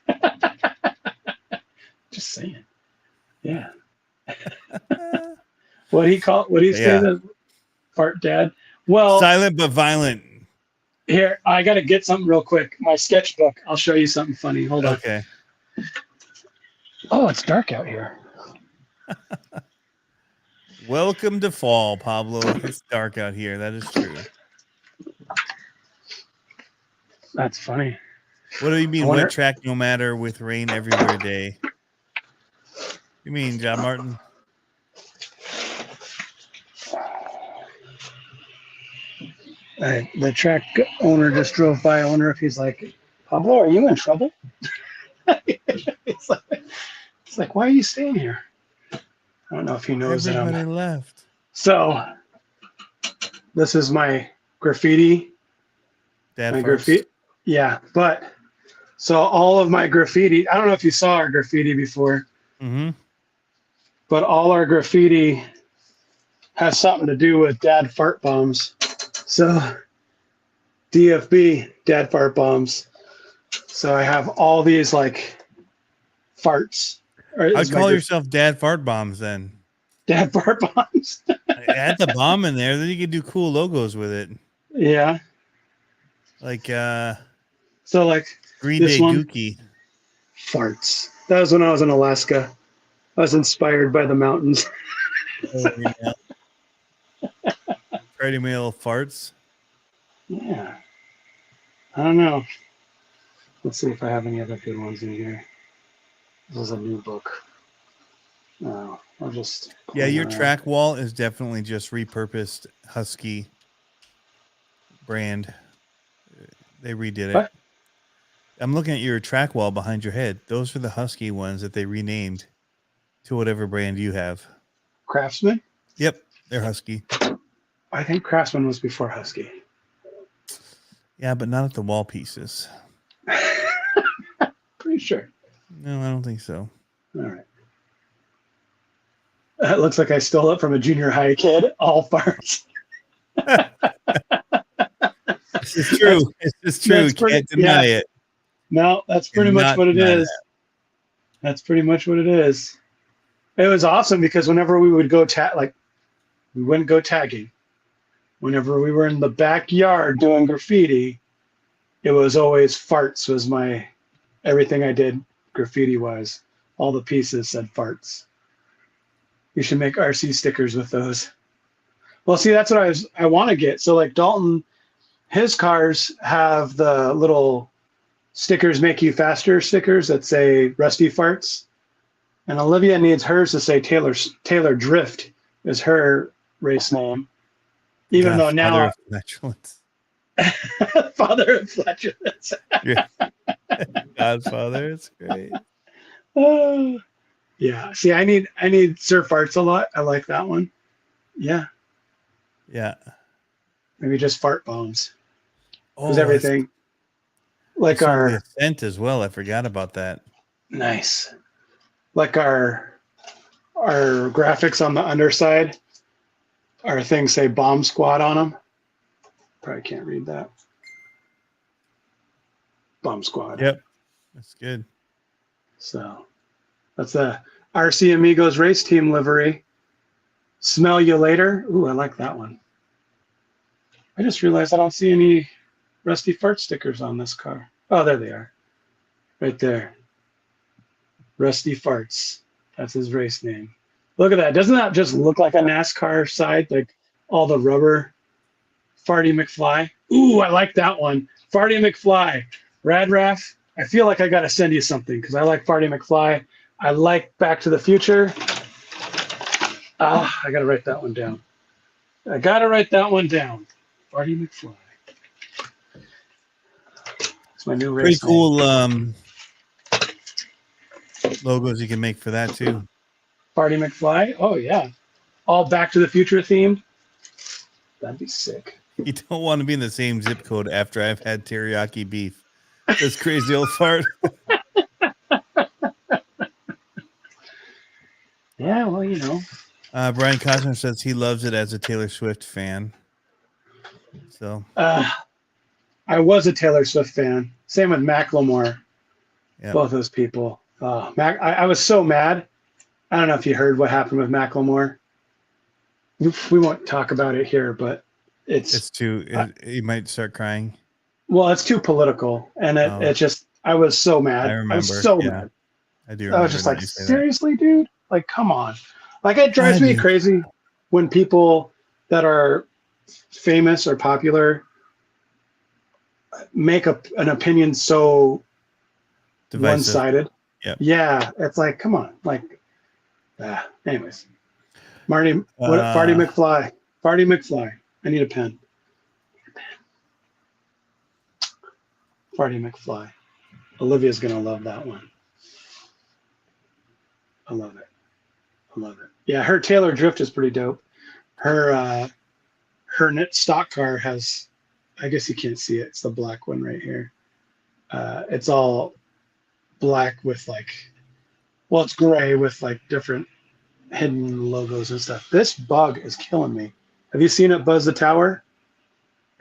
Just saying. Yeah. What do you say? The fart dad. Well, silent but violent. Here, I got to get something real quick. My sketchbook. I'll show you something funny. Hold on. Okay. Oh, it's dark out here. Welcome to fall, Pablo. It's dark out here. That is true. That's funny. What do you mean wet track no matter with rain everywhere day? You mean John Martin? The track owner just drove by. I wonder if he's like, Pablo, are you in trouble? It's like, why are you staying here? I don't know if he knows that everybody left. So this is my graffiti. Graffiti. Yeah, but so all of my graffiti, I don't know if you saw our graffiti before, but all our graffiti has something to do with dad fart bombs. So DFB, dad fart bombs. So I have all these like farts. I'd call yourself dad fart bombs then. Dad fart bombs. Add the bomb in there, then you can do cool logos with it. Yeah. Like so like Green Day Dookie. Farts. That was when I was in Alaska. I was inspired by the mountains. Oh, yeah. Freddie Mail farts. Yeah. I don't know. Let's see if I have any other good ones in here. This is a new book. No, I'll just. Yeah, your track wall is definitely just repurposed Husky brand. They redid it. What? I'm looking at your track wall behind your head. Those are the Husky ones that they renamed to whatever brand you have. Craftsman? Yep, they're Husky. I think Craftsman was before Husky. Yeah, but not at the wall pieces. Pretty sure. No, I don't think so. All right. That looks like I stole it from a junior high kid. All farts. This is true. It's true. Can't deny it. No, that's pretty much what it is. That's pretty much what it is. It was awesome because whenever we would go we wouldn't go tagging. Whenever we were in the backyard doing graffiti, it was always farts was my everything I did graffiti wise. All the pieces said farts. You should make RC stickers with those. Well, see, that's what I want to get. So like Dalton, his cars have the little stickers make you faster stickers that say rusty farts. And Olivia needs hers to say Taylor Drift is her race name. Even though Godfather now of flatulence. father of flatulence. Yeah. Godfather, it's great. Yeah. See, I need Sir Farts a lot. I like that one. Yeah. Yeah. Maybe just fart bombs. Because Oh, that's everything like certainly our a scent as well. I forgot about that. nice. Like our graphics on the underside, our things say bomb squad on them. Probably can't read that. Bomb squad. Yep. That's good. So that's the RC Amigos race team livery. Smell you later. Ooh, I like that one. I just realized I don't see any Rusty Fart stickers on this car. Oh, there they are. Right there. Rusty Farts. That's his race name. Look at that. Doesn't that just look like a NASCAR side? Like all the rubber. Farty McFly. Ooh, I like that one. Farty McFly. Rad Raff. I feel like I got to send you something because I like Farty McFly. I like Back to the Future. I got to write that one down. Farty McFly. It's my new race Pretty cool logos you can make for that too. name. Farty McFly. Oh, yeah. All Back to the Future themed. That'd be sick. You don't want to be in the same zip code after I've had teriyaki beef. This crazy old fart. Yeah, well, you know. Brian Cosner says he loves it as a Taylor Swift fan. So I was a Taylor Swift fan. Same with Macklemore. Yep. Both those people. I was so mad. I don't know if you heard what happened with Macklemore. We won't talk about it here, but it's too. You might start crying. Well, it's too political, and it just. I was so mad. I remember. I was so mad. I do. I was just like, seriously, dude? Like, come on. Like, it drives me crazy when people that are famous or popular make an opinion so divisive. one-sided. Yep. Yeah, it's like, come on. Like, anyways. Farty McFly. Farty McFly. I need a pen. Farty McFly. Olivia's going to love that one. I love it. Yeah, her Taylor Drift is pretty dope. Her stock car has, I guess you can't see it. It's the black one right here. It's all black with it's gray with like different hidden logos and stuff. This bug is killing me. Have you seen it buzz the tower?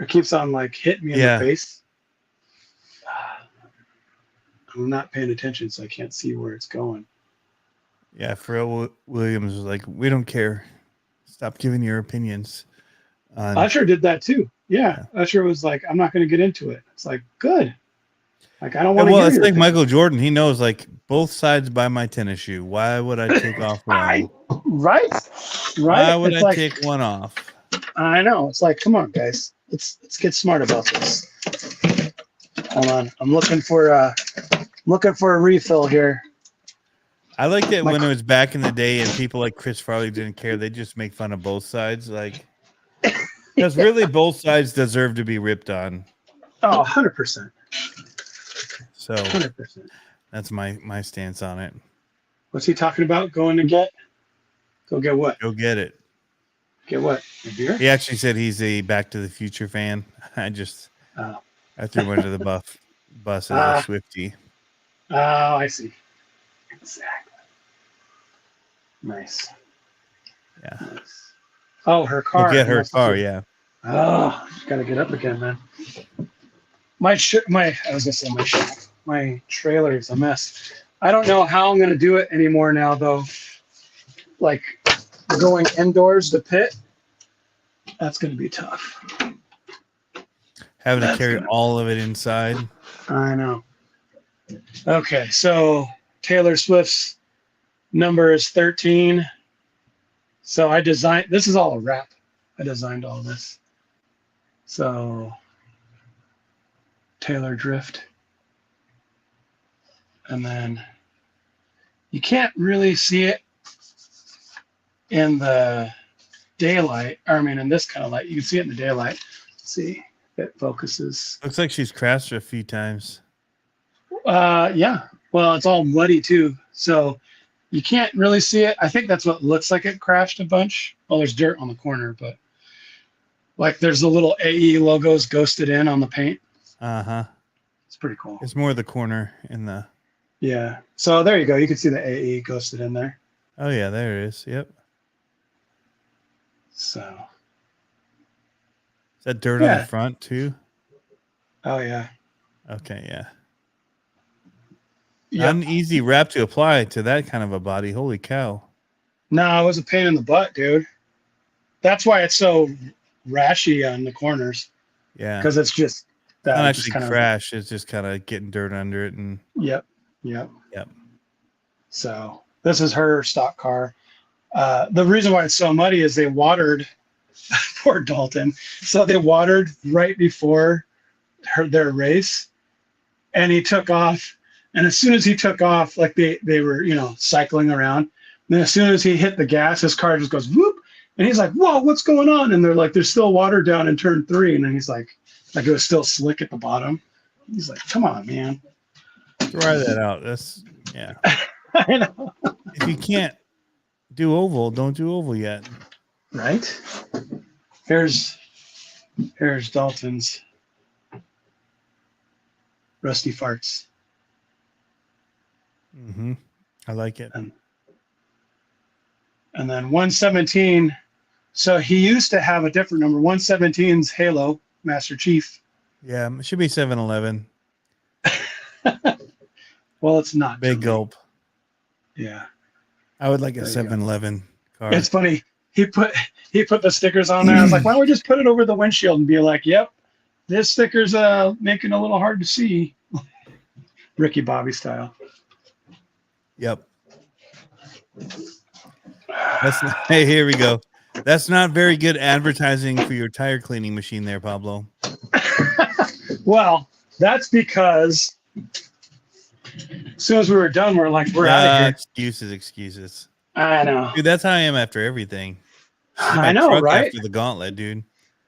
It keeps on like hitting me in the face. I'm not paying attention, so I can't see where it's going. Yeah, Pharrell Williams was like, "We don't care. Stop giving your opinions." Usher did that too. Yeah, Usher was like, "I'm not going to get into it." It's like, good. Like, I don't want to. Well, it's like Michael Jordan. He knows like both sides buy my tennis shoe. Why would I take off one? Right. Why would I take one off? I know. It's like, come on, guys. Let's get smart about this. Hold on. I'm looking for a refill here. I like that when it was back in the day and people like Chris Farley didn't care. They just make fun of both sides. Like, because really both sides deserve to be ripped on. Oh, 100%. So 100%. That's my stance on it. What's he talking about? Going to get? Go get what? Go get it. Get what? A beer? He actually said he's a Back to the Future fan. I threw him under the bus as a Swiftie. Oh, I see. Exactly. Nice. Yeah. Nice. Oh, her car. Go get her car, yeah. Oh, gotta get up again, man. My trailer is a mess. I don't know how I'm gonna do it anymore now, though. Like going indoors, the pit. That's gonna be tough. Having to carry all of it inside. I know. Okay, so Taylor Swift's number is 13. So this is all a wrap. I designed all this. So Taylor Drift. And then You can't really see it in the daylight. I mean, in this kind of light, you can see it in the daylight. Let's see if it focuses. Looks like she's crashed a few times. Yeah. Well, it's all muddy too, so you can't really see it. I think that's what looks like it crashed a bunch. Well, there's dirt on the corner, but like there's the little AE logos ghosted in on the paint. Uh-huh. It's pretty cool. It's more the corner in the... Yeah. So there you go. You can see the AE ghosted in there. Oh, yeah, there it is. Yep. So. Is that dirt on the front too? Oh, yeah. Okay, yeah. Yep. Not an easy wrap to apply to that kind of a body. Holy cow. No, it was a pain in the butt, dude. That's why it's so rashy on the corners. Yeah. Because it's just... Not actually crash. It's just kind of getting dirt under it. And Yep. So this is her stock car. The reason why it's so muddy is they watered poor Dalton. So they watered right before their race, and he took off. And as soon as he took off, like they were, cycling around. And then as soon as he hit the gas, his car just goes whoop. And he's like, "Whoa, what's going on?" And they're like, "There's still water down in turn 3." And then he's like it was still slick at the bottom. He's like, "Come on, man. Try that out." That's, yeah. I know. If you can't do oval, don't do oval yet. Right? Here's Dalton's rusty farts. Mm-hmm. I like it. And then 117. So he used to have a different number. 117's Halo Master Chief. Yeah, it should be 7-Eleven. Well, it's not. Big gulp. Yeah. I would like a 7-Eleven car. It's funny. He put the stickers on there. I was like, why don't we just put it over the windshield and be like, "Yep, this sticker's making it a little hard to see." Ricky Bobby style. Yep. Hey, here we go. That's not very good advertising for your tire cleaning machine there, Pablo. Well, that's because as soon as we were done, we're like, we're out of here. Excuses. I know. Dude, that's how I am after everything. I know, right? After the gauntlet, dude.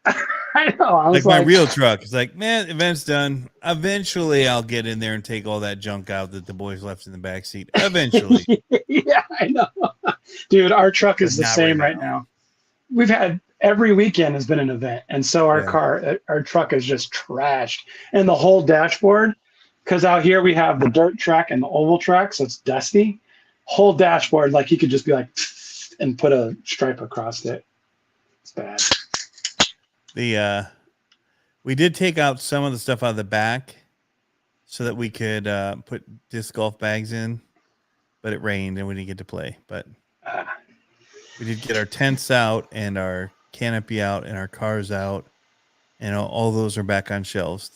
I know. I was like my real truck. It's like, man, event's done. Eventually, I'll get in there and take all that junk out that the boys left in the back seat. Eventually. Yeah, I know. Dude, our truck is the same right now. We've had every weekend has been an event. And so our truck is just trashed. And the whole dashboard, because out here we have the dirt track and the oval track, so it's dusty. Whole dashboard, like you could just be like, and put a stripe across it. It's bad. We did take out some of the stuff out of the back so that we could put disc golf bags in, but it rained and we didn't get to play. But we did get our tents out and our canopy out and our cars out, and all those are back on shelves.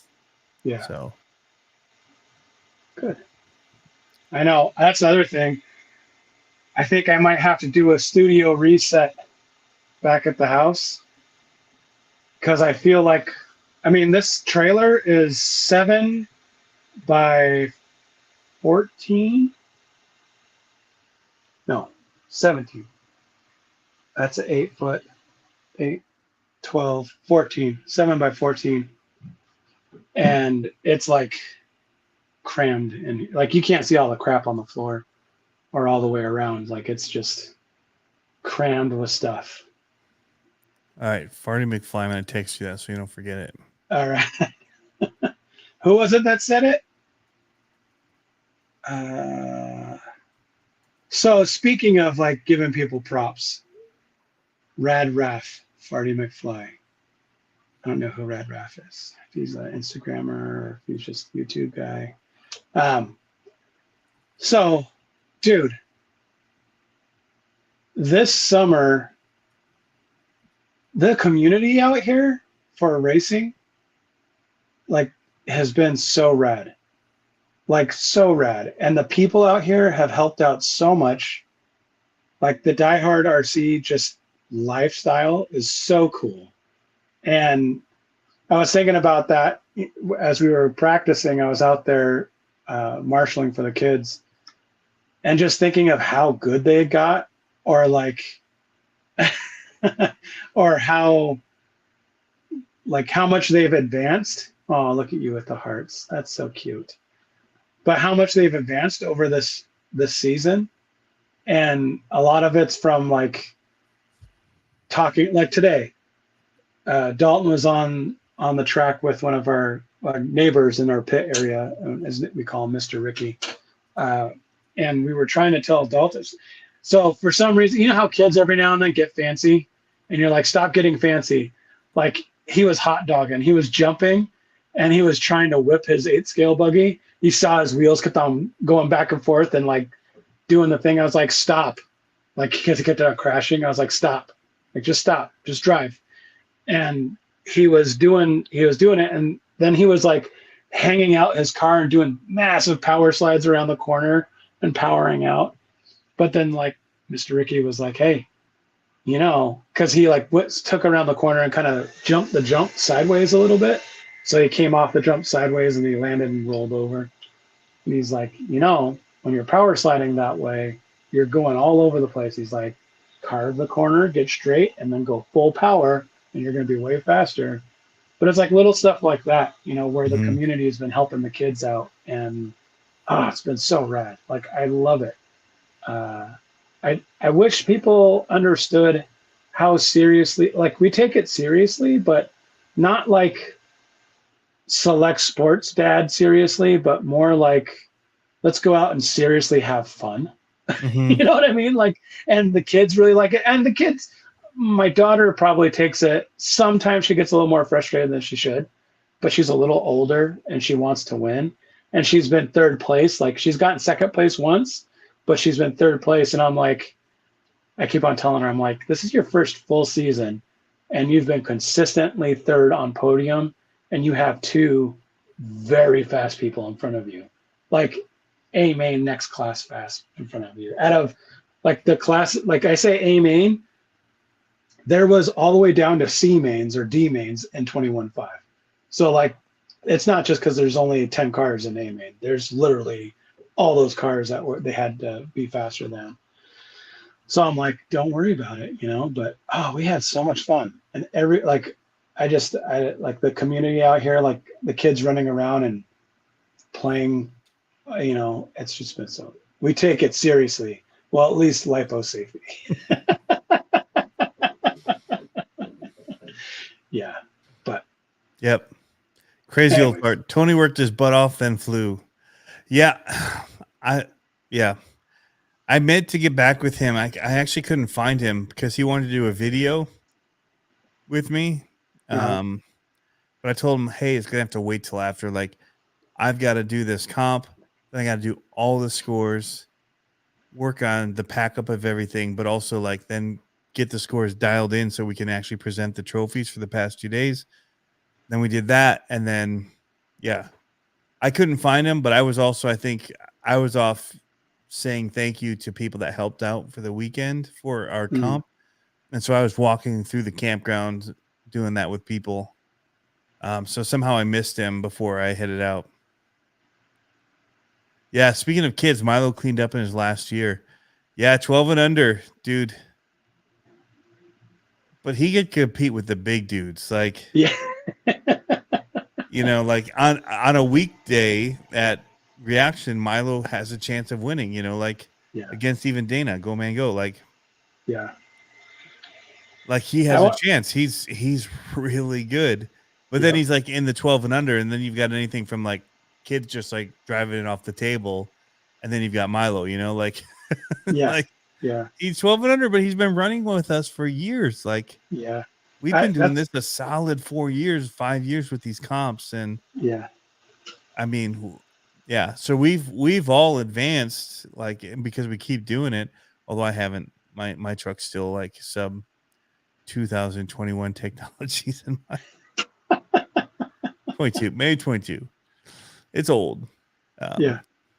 Yeah. So good. I know. That's the other thing. I think I might have to do a studio reset back at the house, because I feel like, this trailer is 7 by 14. No, 17. That's an 8 foot, 8, 12, 14, 7 by 14. And it's like crammed, and like you can't see all the crap on the floor or all the way around. Like it's just crammed with stuff. all right, Farty McFly, I'm going to text you that so you don't forget it. All right. Who was it that said it? So speaking of like giving people props, Rad Raff, Farty McFly. I don't know who Rad Raff is. If he's an Instagrammer or if he's just a YouTube guy. So, dude, this summer, the community out here for racing, like, has been so rad. Like, so rad. And the people out here have helped out so much. Like, the diehard RC just lifestyle is so cool. And I was thinking about that as we were practicing. I was out there marshaling for the kids. and just thinking of how good they got, or like, or how much they've advanced. Oh, look at you with the hearts. That's so cute. But how much they've advanced over this season, and a lot of it's from like talking. Like today, Dalton was on the track with one of our neighbors in our pit area, as we call him, Mr. Ricky, and we were trying to tell Dalton. So for some reason, you know how kids every now and then get fancy, and you're like, stop getting fancy. Like he was hot dogging, he was jumping, and he was trying to whip his 8-scale buggy. You saw his wheels kept on going back and forth and like doing the thing. I was like, stop. Like he kept on crashing. I was like, stop. Like just stop. Just drive. And he was doing it, and then he was like hanging out his car and doing massive power slides around the corner and powering out. But then like Mr. Ricky was like, hey, you know, because he like took around the corner and kind of jumped the jump sideways a little bit. So he came off the jump sideways and he landed and rolled over. And he's like, you know, when you're power sliding that way, you're going all over the place. He's like, carve the corner, get straight, and then go full power, and you're going to be way faster. But it's like little stuff like that, you know, where the community has been helping the kids out, and it's been so rad. Like I love it. I wish people understood how seriously, like we take it seriously, but not like select sports dad seriously, but more like let's go out and seriously have fun. You know what I mean? Like, and the kids really like it. And the kids, my daughter probably takes it. Sometimes she gets a little more frustrated than she should, but she's a little older and she wants to win. And she's been third place. Like she's gotten second place once, but she's been third place. And I'm like, I keep on telling her, I'm like, this is your first full season and you've been consistently third on podium, and you have 2 very fast people in front of you. Like A main next class fast in front of you. Out of like the class, like I say A main, there was all the way down to C mains or D mains in 21.5. So like, it's not just because there's only 10 cars in A main. There's literally all those cars that they had to be faster than. So I'm like, don't worry about it, you know, but we had so much fun. And I like the community out here, like the kids running around and playing, you know, it's just been so, we take it seriously. Well, at least lipo safety. Yeah, but. Yep. Crazy old part. Tony worked his butt off, then flew. Yeah. I meant to get back with him. I actually couldn't find him because he wanted to do a video with me. But I told him, hey, it's going to have to wait till after. Like, I've got to do this comp. Then I got to do all the scores, work on the pack up of everything, but also like then get the scores dialed in so we can actually present the trophies for the past 2 days. Then we did that. And then, yeah, I couldn't find him, but I was also, I think I was off saying thank you to people that helped out for the weekend for our comp. And so I was walking through the campground doing that with people. So somehow I missed him before I headed out. Yeah, speaking of kids, Milo cleaned up in his last year. Yeah, 12 and under, dude. But he could compete with the big dudes. Like, yeah. You know, like on a weekday at Reaction, Milo has a chance of winning, you know, like against even Dana, go man go. Like, yeah. Like he has a chance. He's really good. But then he's like in the 12 and under, and then you've got anything from like kids just like driving it off the table, and then you've got Milo, you know, like he's 12 and under, but he's been running with us for years. Like we've been doing this a solid 4 years, 5 years with these comps, and I mean, so we've all advanced, like, because we keep doing it. Although I haven't, my truck's still like sub 2021 technologies in my 22, May 22. It's old.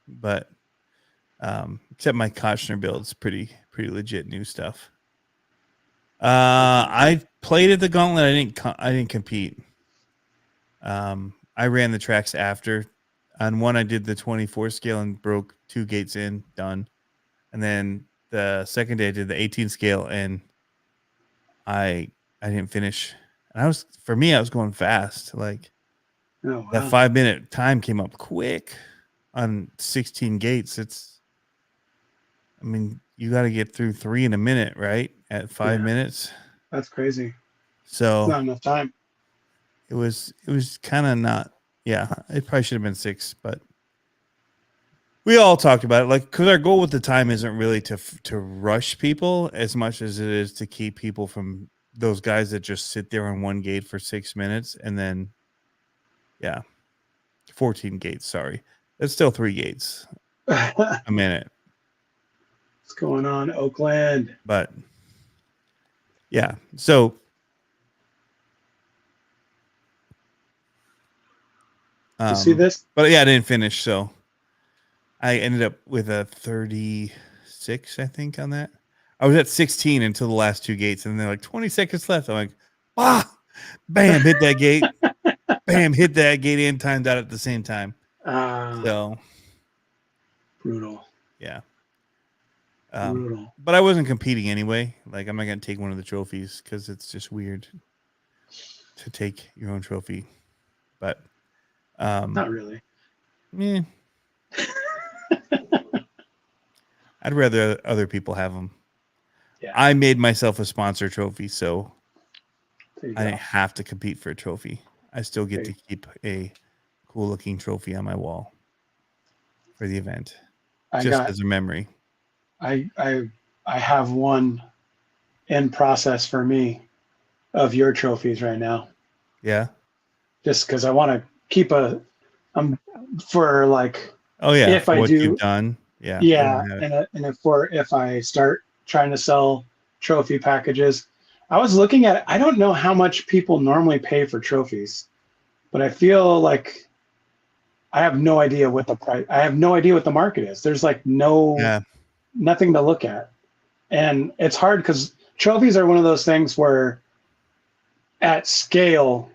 But except my Kochner build's pretty legit new stuff. I played at the Gauntlet. I didn't compete. I ran the tracks after. On one, I did the 24 scale and broke 2 gates in, done. And then the second day I did the 18 scale, and I didn't finish. And I was going fast. Like Oh, that wow. 5-minute time came up quick on 16 gates. I mean, you got to get through 3 in a minute, right? At 5 minutes. That's crazy. So Not enough time. it was kind of not. Yeah, it probably should have been 6, but we all talked about it. Like, because our goal with the time isn't really to rush people as much as it is to keep people from those guys that just sit there on one gate for 6 minutes and then, 14 gates. Sorry, it's still 3 gates a minute. What's going on, Oakland? But yeah, so You see this? But yeah, I didn't finish, so I ended up with a 36, I think, on that. I was at 16 until the last 2 gates, and they're like 20 seconds left. I'm like, bam, hit that gate, bam, hit that gate, and timed out at the same time. So brutal. Yeah. Brutal. But I wasn't competing anyway. Like, I'm not gonna take one of the trophies because it's just weird to take your own trophy. But not really. Yeah. I'd rather other people have them. Yeah. I made myself a sponsor trophy, so I didn't go. have to compete for a trophy. I still get to keep a cool looking trophy on my wall for the event, as a memory. I have one in process for me of your trophies right now. Yeah. Just because I want to keep for like. Oh yeah. If I what do, you've done. Yeah. Yeah, and if I start trying to sell trophy packages, I was looking at it. I don't know how much people normally pay for trophies, but I feel like I have no idea what the price. I have no idea what the market is. There's like nothing to look at, and it's hard because trophies are one of those things where, at scale,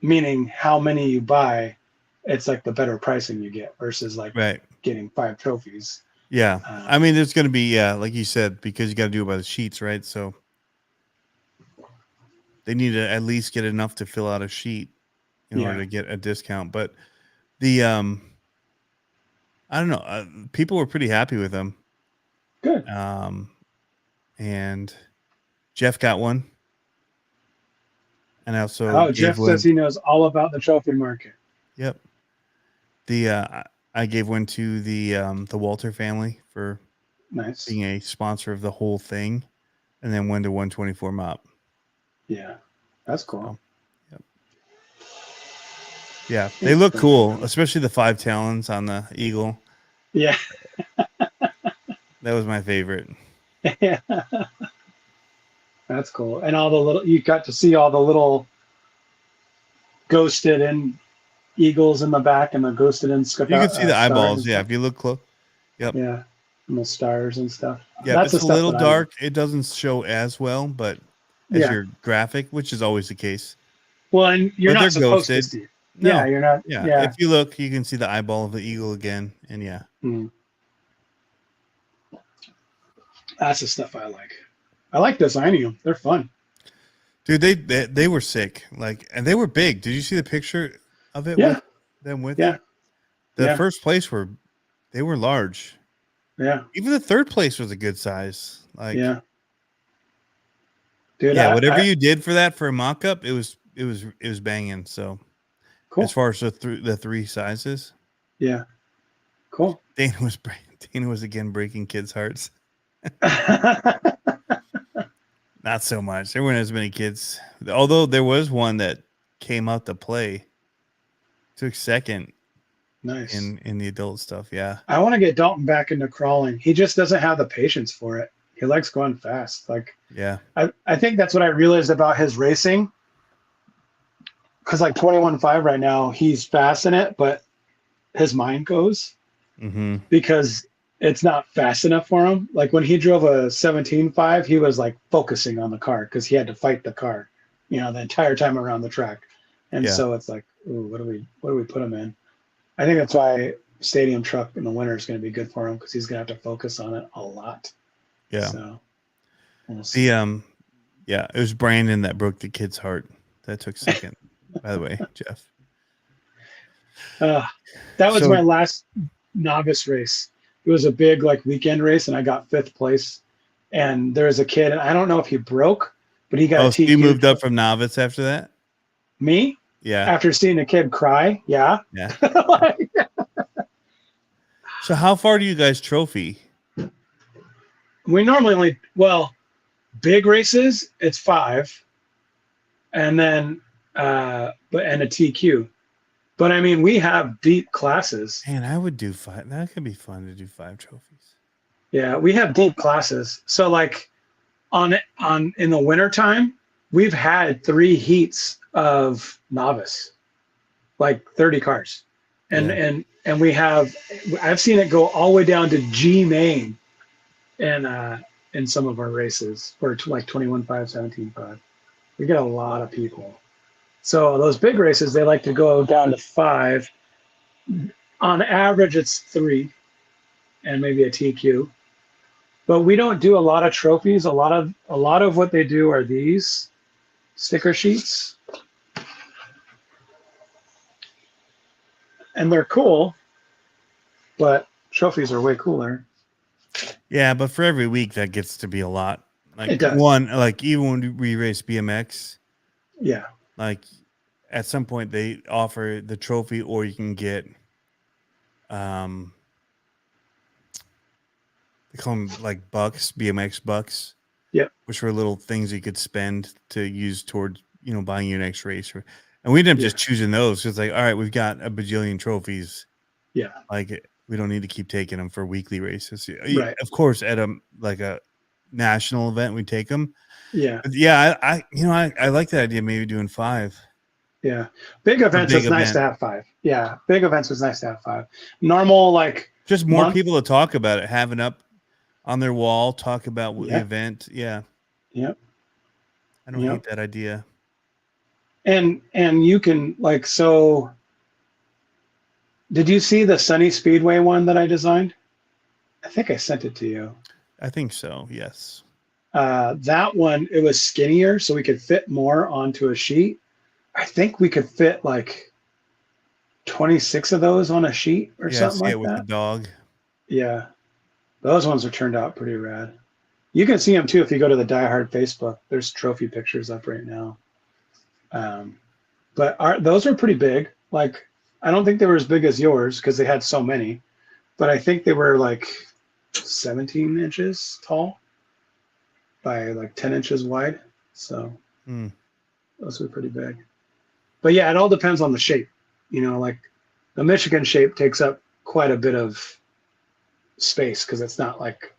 meaning how many you buy, it's like the better pricing you get versus like getting 5 trophies. Yeah. I mean, there's going to be, like you said, because you got to do it by the sheets, right? So they need to at least get enough to fill out a sheet in order to get a discount. But the, I don't know, people were pretty happy with them. Good. And Jeff got one. And I also Jeff says he knows all about the trophy market. Yep. I gave one to the Walter family for being a sponsor of the whole thing, and then one to 124 Mop. Yeah, that's cool. So, yep. Yeah, they look cool, especially the 5 talons on the eagle. Yeah. That was my favorite. Yeah. That's cool. And you got to see all the little ghosted and eagles in the back and the ghosted and you can see the eyeballs. Yeah, if you look close. Yep. Yeah. And the stars and stuff. Yeah, that's it's a little dark. It doesn't show as well, but as your graphic, which is always the case. Well, and you're not supposed to see. No. Yeah, you're not. Yeah. If you look, you can see the eyeball of the eagle again. And that's the stuff I like. I like designing them. They're fun. Dude, they were sick. Like, and they were big. Did you see the picture of it? Yeah. With them the first place they were large. Yeah. Even the third place was a good size. Like, dude. Yeah, whatever you did for that for a mock-up, it was banging. So cool. As far as the 3 sizes. Yeah. Cool. Dana was again breaking kids' hearts. Not so much. There weren't as many kids. Although there was one that came out to play. Took second. Nice. In the adult stuff, yeah. I want to get Dalton back into crawling. He just doesn't have the patience for it. He likes going fast. Like, yeah. I think that's what I realized about his racing. Because like 21.5 right now, he's fast in it, but his mind goes because it's not fast enough for him. Like when he drove a 17.5, he was like focusing on the car because he had to fight the car, the entire time around the track. And so it's like, ooh, what do we put him in? I think that's why stadium truck in the winter is going to be good for him because he's going to have to focus on it a lot. Yeah. So we'll see. Yeah, it was Brandon that broke the kid's heart. That took second, by the way, Jeff. That was my last novice race. It was a big like weekend race, and I got 5th place. And there was a kid, and I don't know if he broke, but he got a TQ. You moved up from novice after that? Me? Yeah. After seeing a kid cry, yeah. Yeah. So how far do you guys trophy? We normally big races, it's 5. And then and a TQ. But I mean, we have deep classes. Man, I would do 5. That could be fun to do 5 trophies. Yeah, we have deep classes. So like in the wintertime, we've had 3 heats of novice, like 30 cars. And we have, I've seen it go all the way down to G main in some of our races for like 21.5, 17.5. We get a lot of people. So those big races, they like to go down to 5. On average, it's 3 and maybe a TQ. But we don't do a lot of trophies. A lot of what they do are these sticker sheets. And they're cool, but trophies are way cooler. Yeah, but for every week that gets to be a lot. Like it does. Like even when we race BMX, yeah. Like at some point they offer the trophy, or you can get they call them like bucks, BMX bucks. Yep. Which were little things you could spend to use toward, buying your next race. And we ended up just choosing those. It's like, all right, we've got a bajillion trophies. Yeah. Like we don't need to keep taking them for weekly races. Right. Of course, at a national event, we take them. Yeah. But yeah, I like that idea. Maybe doing 5. Yeah. Big events is nice to have 5. Yeah. Big events is nice to have 5. Normal, like just more people to talk about it, having up on their wall, talk about the event. Yeah. Yep. I don't hate that idea. And you can so did you see the Sunny Speedway one that I designed? I think I sent it to you. I think so. Yes. That one, it was skinnier, so we could fit more onto a sheet. I think we could fit like 26 of those on a sheet or something like with that. The dog. Yeah. Those ones are turned out pretty rad. You can see them too if you go to the Die Hard Facebook. There's trophy pictures up right now. But those are pretty big. Like, I don't think they were as big as yours because they had so many, but I think they were like 17 inches tall by like 10 inches wide. So those were pretty big. But yeah, it all depends on the shape. Like the Michigan shape takes up quite a bit of space because it's not like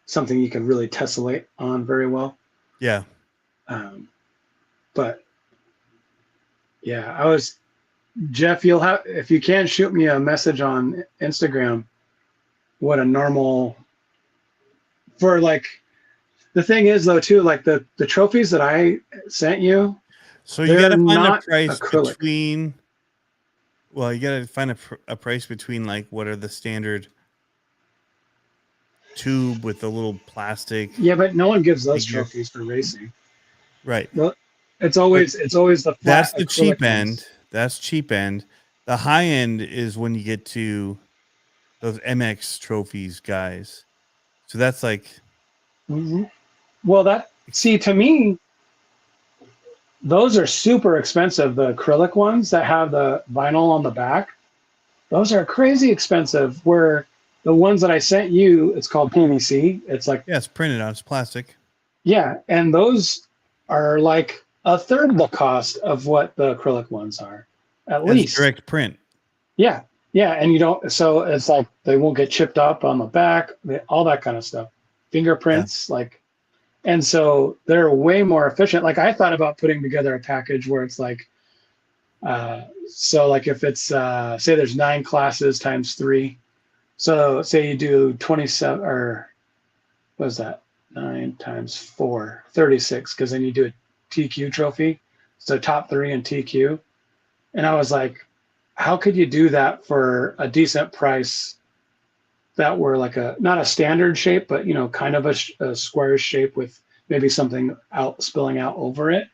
something you can really tessellate on very well. Yeah. But yeah, Jeff, you'll have, if you can, shoot me a message on Instagram what a normal for like the thing is though too, like the trophies that I sent you, so you gotta find a price acrylic. between you gotta find a price between like what are the standard tube with the little plastic. Yeah, but no one gives those trophies for racing. Right. Well, it's always the flat. That's the cheap ones. end. That's cheap end. The high end is when you get to those MX trophies, guys. So that's like. Mm-hmm. Well, to me, those are super expensive. The acrylic ones that have the vinyl on the back, those are crazy expensive. Where the ones that I sent you, it's called PVC. It's like it's printed on. It's plastic. Yeah, and those are like a third of the cost of what the acrylic ones are, at least. Direct print. Yeah, and you don't. So it's like they won't get chipped up on the back, all that kind of stuff. Fingerprints, and so they're way more efficient. Like I thought about putting together a package where it's like, so like if it's say there's 9 classes times 3, so say you do 27 or what is that? 9 times 4, 36, because then you do a TQ trophy. So top 3 in TQ. And I was like, how could you do that for a decent price that were like not a standard shape, but kind of a square shape with maybe something out spilling out over it,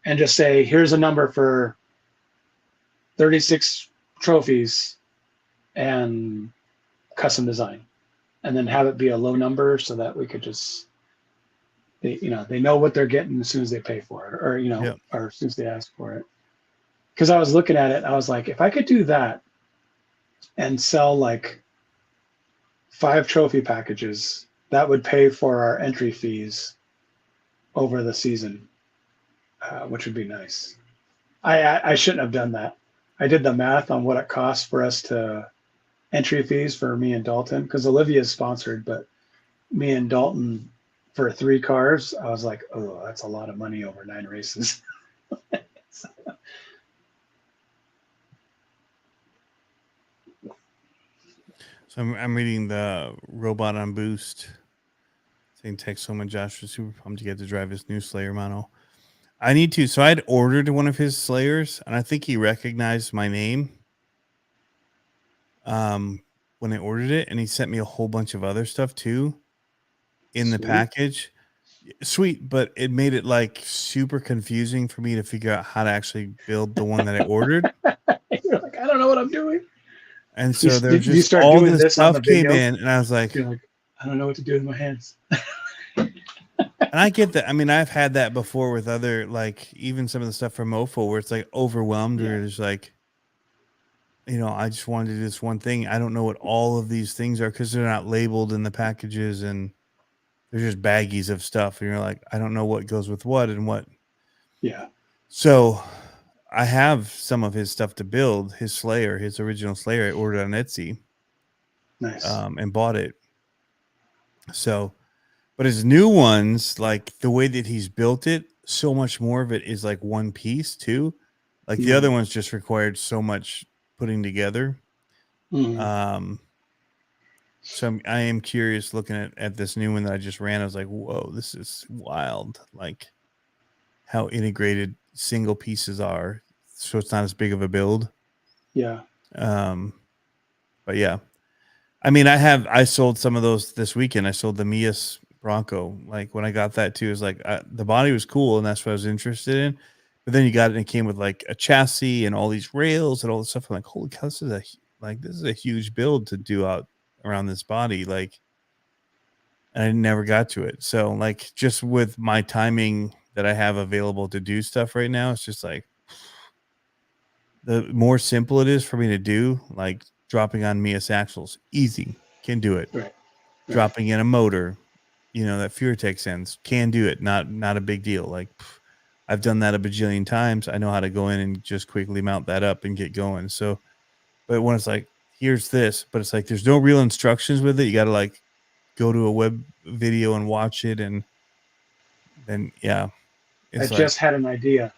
and just say, here's a number for 36 trophies and custom design, and then have it be a low number so that we could just they know what they're getting as soon as they pay for it, or Yep. or as soon as they ask for it. Because I was looking at it, I was like, if I could do that and sell like 5 trophy packages, that would pay for our entry fees over the season, which would be nice. I shouldn't have done that. I did the math on what it costs for us to entry fees for me and Dalton, because Olivia is sponsored, but me and Dalton for 3 cars, I was like, oh, that's a lot of money over 9 races. So I'm reading the Robot on Boost saying text someone Josh was super pumped to get to drive his new Slayer model. I need to. So I'd ordered one of his Slayers, and I think he recognized my name when I ordered it, and he sent me a whole bunch of other stuff too in the package. Sweet, but it made it like super confusing for me to figure out how to actually build the one that I ordered. You're like, I don't know what I'm doing. And so there Did you just start all doing this this on stuff the came video? in, and I was like, You're like, I don't know what to do with my hands. and I get that. I mean, I've had that before with other, like even some of the stuff from Mofo where it's like overwhelmed, or it's like, I just wanted to do this one thing. I don't know what all of these things are because they're not labeled in the packages, and they're just baggies of stuff. And you're like, I don't know what goes with what and what. Yeah. So I have some of his stuff to build, his Slayer, his original Slayer. I ordered on Etsy. Nice. And bought it. So, but his new ones, like the way that he's built it, so much more of it is like one piece too. Like the other ones just required so much putting together. So I am curious looking at this new one that I just ran. I was like, whoa, this is wild. Like how integrated single pieces are. So it's not as big of a build. Yeah. But yeah, I mean, I sold some of those this weekend. I sold the Mias Bronco. Like when I got that too, it was like the body was cool, and that's what I was interested in. But then you got it, and it came with like a chassis and all these rails and all this stuff. I'm like, holy cow, this is a huge build to do out around this body. Like, and I never got to it. So like, just with my timing that I have available to do stuff right now, it's just like the more simple it is for me to do, like dropping on Mias axles, easy, can do it. Right. Dropping in a motor, that FureTech sends, can do it. Not a big deal. Like I've done that a bajillion times. I know how to go in and just quickly mount that up and get going. So, but when it's like, here's this, but it's like, there's no real instructions with it. You got to like go to a web video and watch it. And then, yeah, I just had an idea,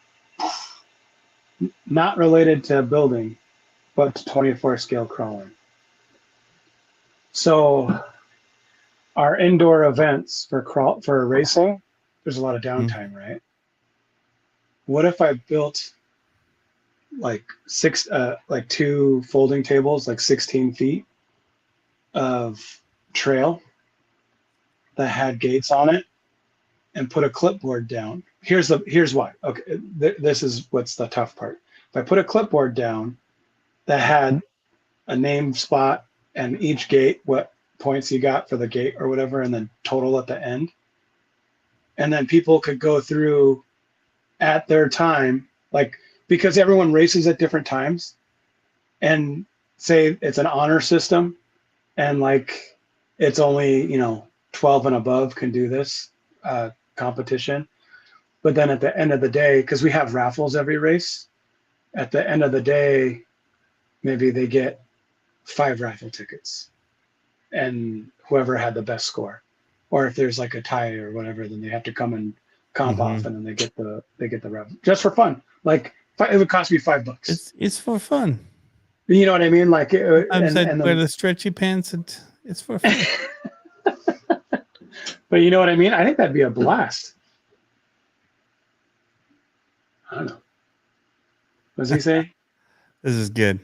not related to building, but to 24 scale crawling. So our indoor events for racing, there's a lot of downtime, right? What if I built like 2 folding tables, like 16 feet of trail that had gates on it, and put a clipboard down? Here's why. Okay, this is what's the tough part. If I put a clipboard down that had a name spot and each gate, what points you got for the gate or whatever, and then total at the end, and then people could go through at their time, like, because everyone races at different times, and say it's an honor system, and like it's only 12 and above can do this competition. But then at the end of the day, because we have raffles every race, at the end of the day, maybe they get 5 raffle tickets, and whoever had the best score, or if there's like a tie or whatever, then they have to come and comp off, and then they get the raffle just for fun. Like it would cost me $5. It's for fun. You know what I mean? Like, and wear the stretchy pants, and it's for fun. But you know what I mean? I think that'd be a blast. I don't know. What does he say? This is good.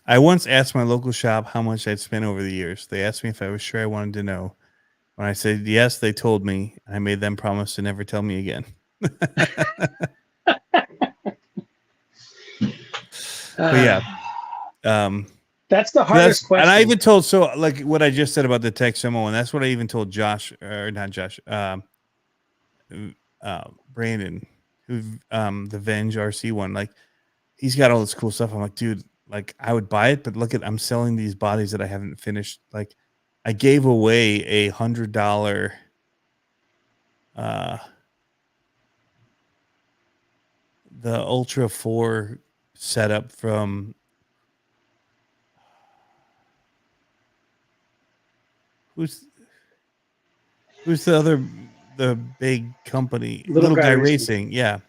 I once asked my local shop how much I'd spent over the years. They asked me if I was sure I wanted to know. When I said yes, they told me, and I made them promise to never tell me again. But yeah, that's the hardest question. And I even told, so like what I just said about the Texomo, and that's what I even told Josh, or not Josh, Brandon, who the Venge RC one. Like, he's got all this cool stuff. I'm like, dude, like I would buy it, but look at, I'm selling these bodies that I haven't finished. Like, I gave away $100 the Ultra 4 setup from who's the big company, Little Guy Racing. Yeah,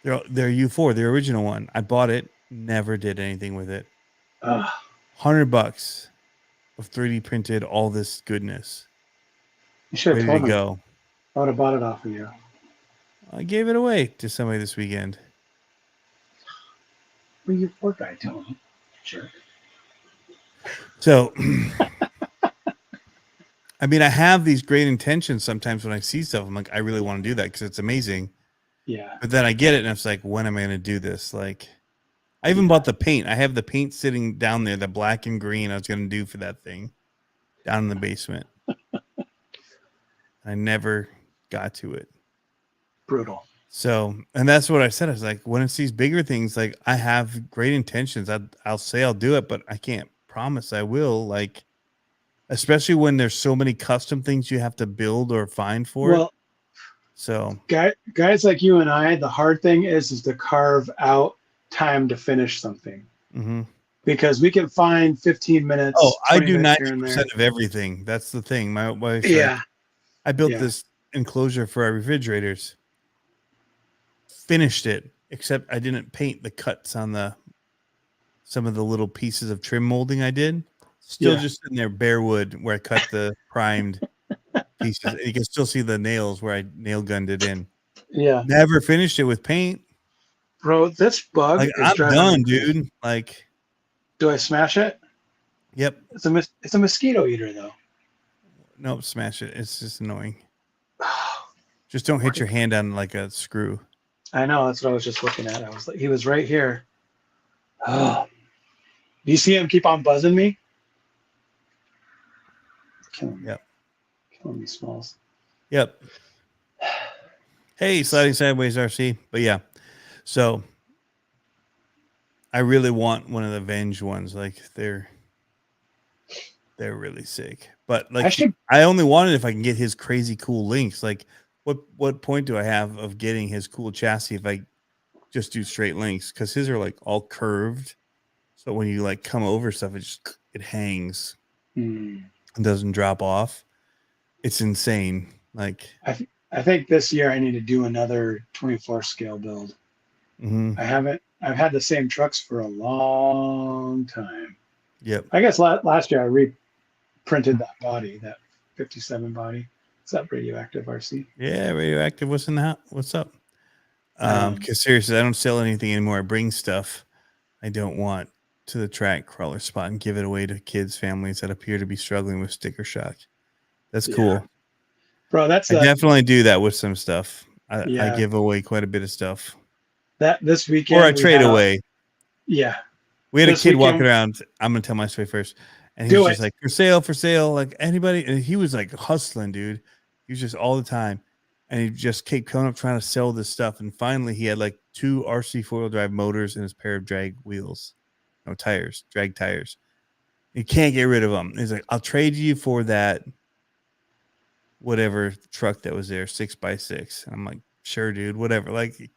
they're U4, the original one. I bought it, never did anything with it. $100 of 3D printed all this goodness. You should have ready told to me. go. I would have bought it off of you. I gave it away to somebody this weekend. Well, you poor guy, Tony. Sure. So, I mean, I have these great intentions sometimes when I see stuff. I'm like, I really want to do that because it's amazing. Yeah. But then I get it, and it's like, when am I going to do this? Like, I even bought the paint. I have the paint sitting down there, the black and green I was going to do for that thing down in the basement. I never got to it. Brutal. So, and that's what I said. I was like, when it's these bigger things, like I have great intentions. I'll say I'll do it, but I can't promise I will. Like, especially when there's so many custom things you have to build or find for it. So, guys like you and I, the hard thing is to carve out time to finish something. Mm-hmm. Because we can find 15 minutes. Oh, I do 90% of everything. That's the thing. My wife. Yeah. I built this enclosure for our refrigerators. Finished it, except I didn't paint the cuts on some of the little pieces of trim molding I did. Still just in there, bare wood, where I cut the primed pieces. You can still see the nails where I nail gunned it in. Yeah. Never finished it with paint. Bro, this bug like, is I'm done, dude. Like, do I smash it? Yep. It's a mosquito eater, though. Nope, smash it. It's just annoying. Just don't hit your hand on like a screw. I know, that's what I was just looking at. I was like, he was right here. Oh. Do you see him keep on buzzing me? Killing me. Yep. Killing me, Smalls. Yep. Hey, Sliding Sideways RC. But yeah, so I really want one of the Venge ones. Like, they're really sick. But like, I only want it if I can get his crazy cool links. Like, what point do I have of getting his cool chassis if I just do straight links? Because his are like all curved, so when you like come over stuff, it hangs and doesn't drop off. It's insane. Like, I think this year I need to do another 24 scale build. Mm-hmm. I've had the same trucks for a long time. Yep. I guess last year I reprinted that body, that 57 body. Is that Radioactive RC? Yeah, Radioactive. What's up? Because seriously, I don't sell anything anymore. I bring stuff I don't want to the track crawler spot and give it away to kids, families that appear to be struggling with sticker shock. That's cool. Bro, I definitely do that with some stuff. I Yeah. give away quite a bit of stuff. That this weekend, Or I trade away. Yeah. We had a kid walking around. I'm gonna tell my story first, and he was just like, for sale, like anybody. And he was like hustling, dude. He was just all the time, and he just kept coming up trying to sell this stuff. And finally, he had like 2 RC 4-wheel drive motors and his pair of drag wheels, no tires, drag tires. You can't get rid of them. He's like, I'll trade you for that whatever truck that was there, 6x6. I'm like, sure, dude, whatever. Like,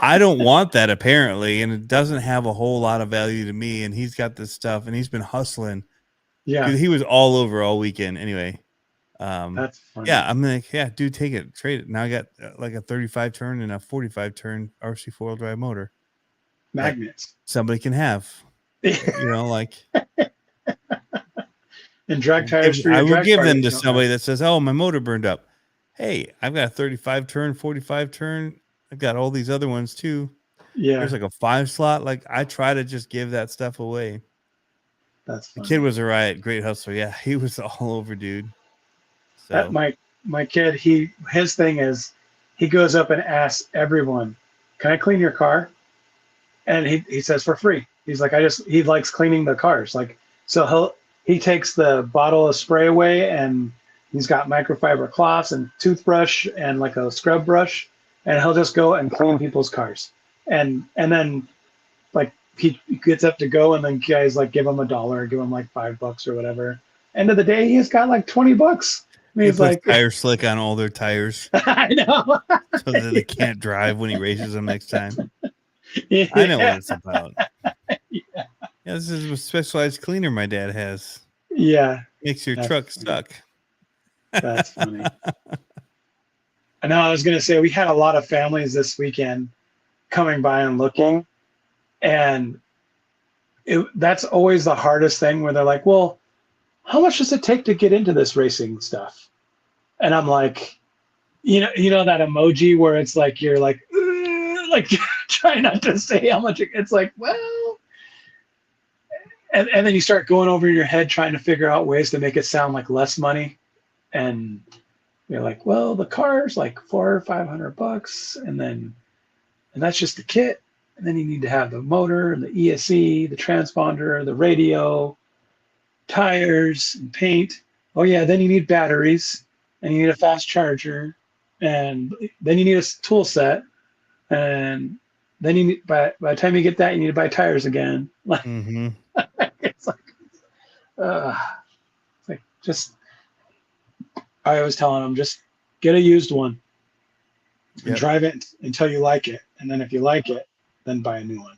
I don't want that apparently, and it doesn't have a whole lot of value to me. And he's got this stuff, and he's been hustling. Yeah, he was all over all weekend. Anyway, that's funny. Yeah, I'm like, yeah, dude, take it, trade it. Now I got like a 35 turn and a 45 turn RC 4-wheel drive motor. Magnets. Somebody can have, you know, like. And drag tires. I will give them to somebody that says, "Oh, my motor burned up." Hey, I've got a 35 turn, 45 turn. I've got all these other ones too. Yeah, there's like a 5 slot. Like I try to just give that stuff away. that's The funny. kid was a riot, great hustler. Yeah, he was all over, dude. That So my kid, his thing is he goes up and asks everyone, "Can I clean your car?" And he says for free. He's like, he likes cleaning the cars. Like, so he takes the bottle of spray away, and he's got microfiber cloths and toothbrush and like a scrub brush, and he'll just go and clean people's cars. And then like he gets up to go, and then guys like give him $1, give him like $5 or whatever. End of the day, he's got like $20. And he he's puts like, tire slick on all their tires I know. so that they can't drive when he races them next time. Yeah. I know what it's about. Yeah, this is a specialized cleaner my dad has. Yeah, Makes your That's truck funny. suck. that's funny. I know. I was gonna say we had a lot of families this weekend coming by and looking, and that's always the hardest thing where they're like, "Well, how much does it take to get into this racing stuff?" And I'm like, you know that emoji where it's like you're like, "Ugh," like trying not to say how much it's like. Well, and then you start going over in your head trying to figure out ways to make it sound like less money, and you're like, well, the car's like $400 or $500, and that's just the kit, and then you need to have the motor and the ESC, the transponder, the radio, tires, and paint. Oh yeah, then you need batteries, and you need a fast charger, and then you need a tool set, and then you need, by the time you get that, you need to buy tires again. Like Mm-hmm. it's like, uh, it's like just. I was telling them just get a used one and Yep. drive it until you like it, and then if you like it, then buy a new one.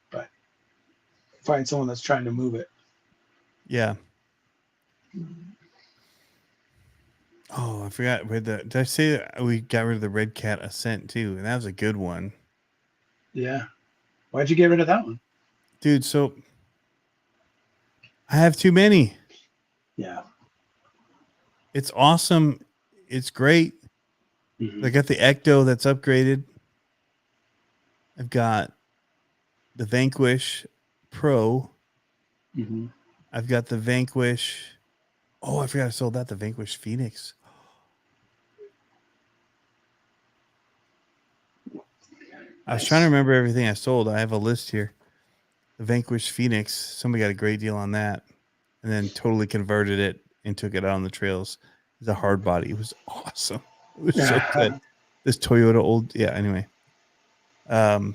But find someone that's trying to move it. Yeah. Oh, I forgot. Did I say that we got rid of the Red Cat Ascent too? And that was a good one. Yeah. Why'd you get rid of that one? Dude, so I have too many. Yeah. It's awesome. It's great. Mhm. I got the Ecto that's upgraded. I've got the Vanquish Pro. Mhm. I've got the Vanquish. Oh, I forgot I sold that. The Vanquish Phoenix. I was trying to remember everything I sold. I have a list here. The Vanquish Phoenix. Somebody got a great deal on that, and then totally converted it and took it out on the trails. It's a hard body. It was awesome. It was so good. This Toyota old, yeah. Anyway, but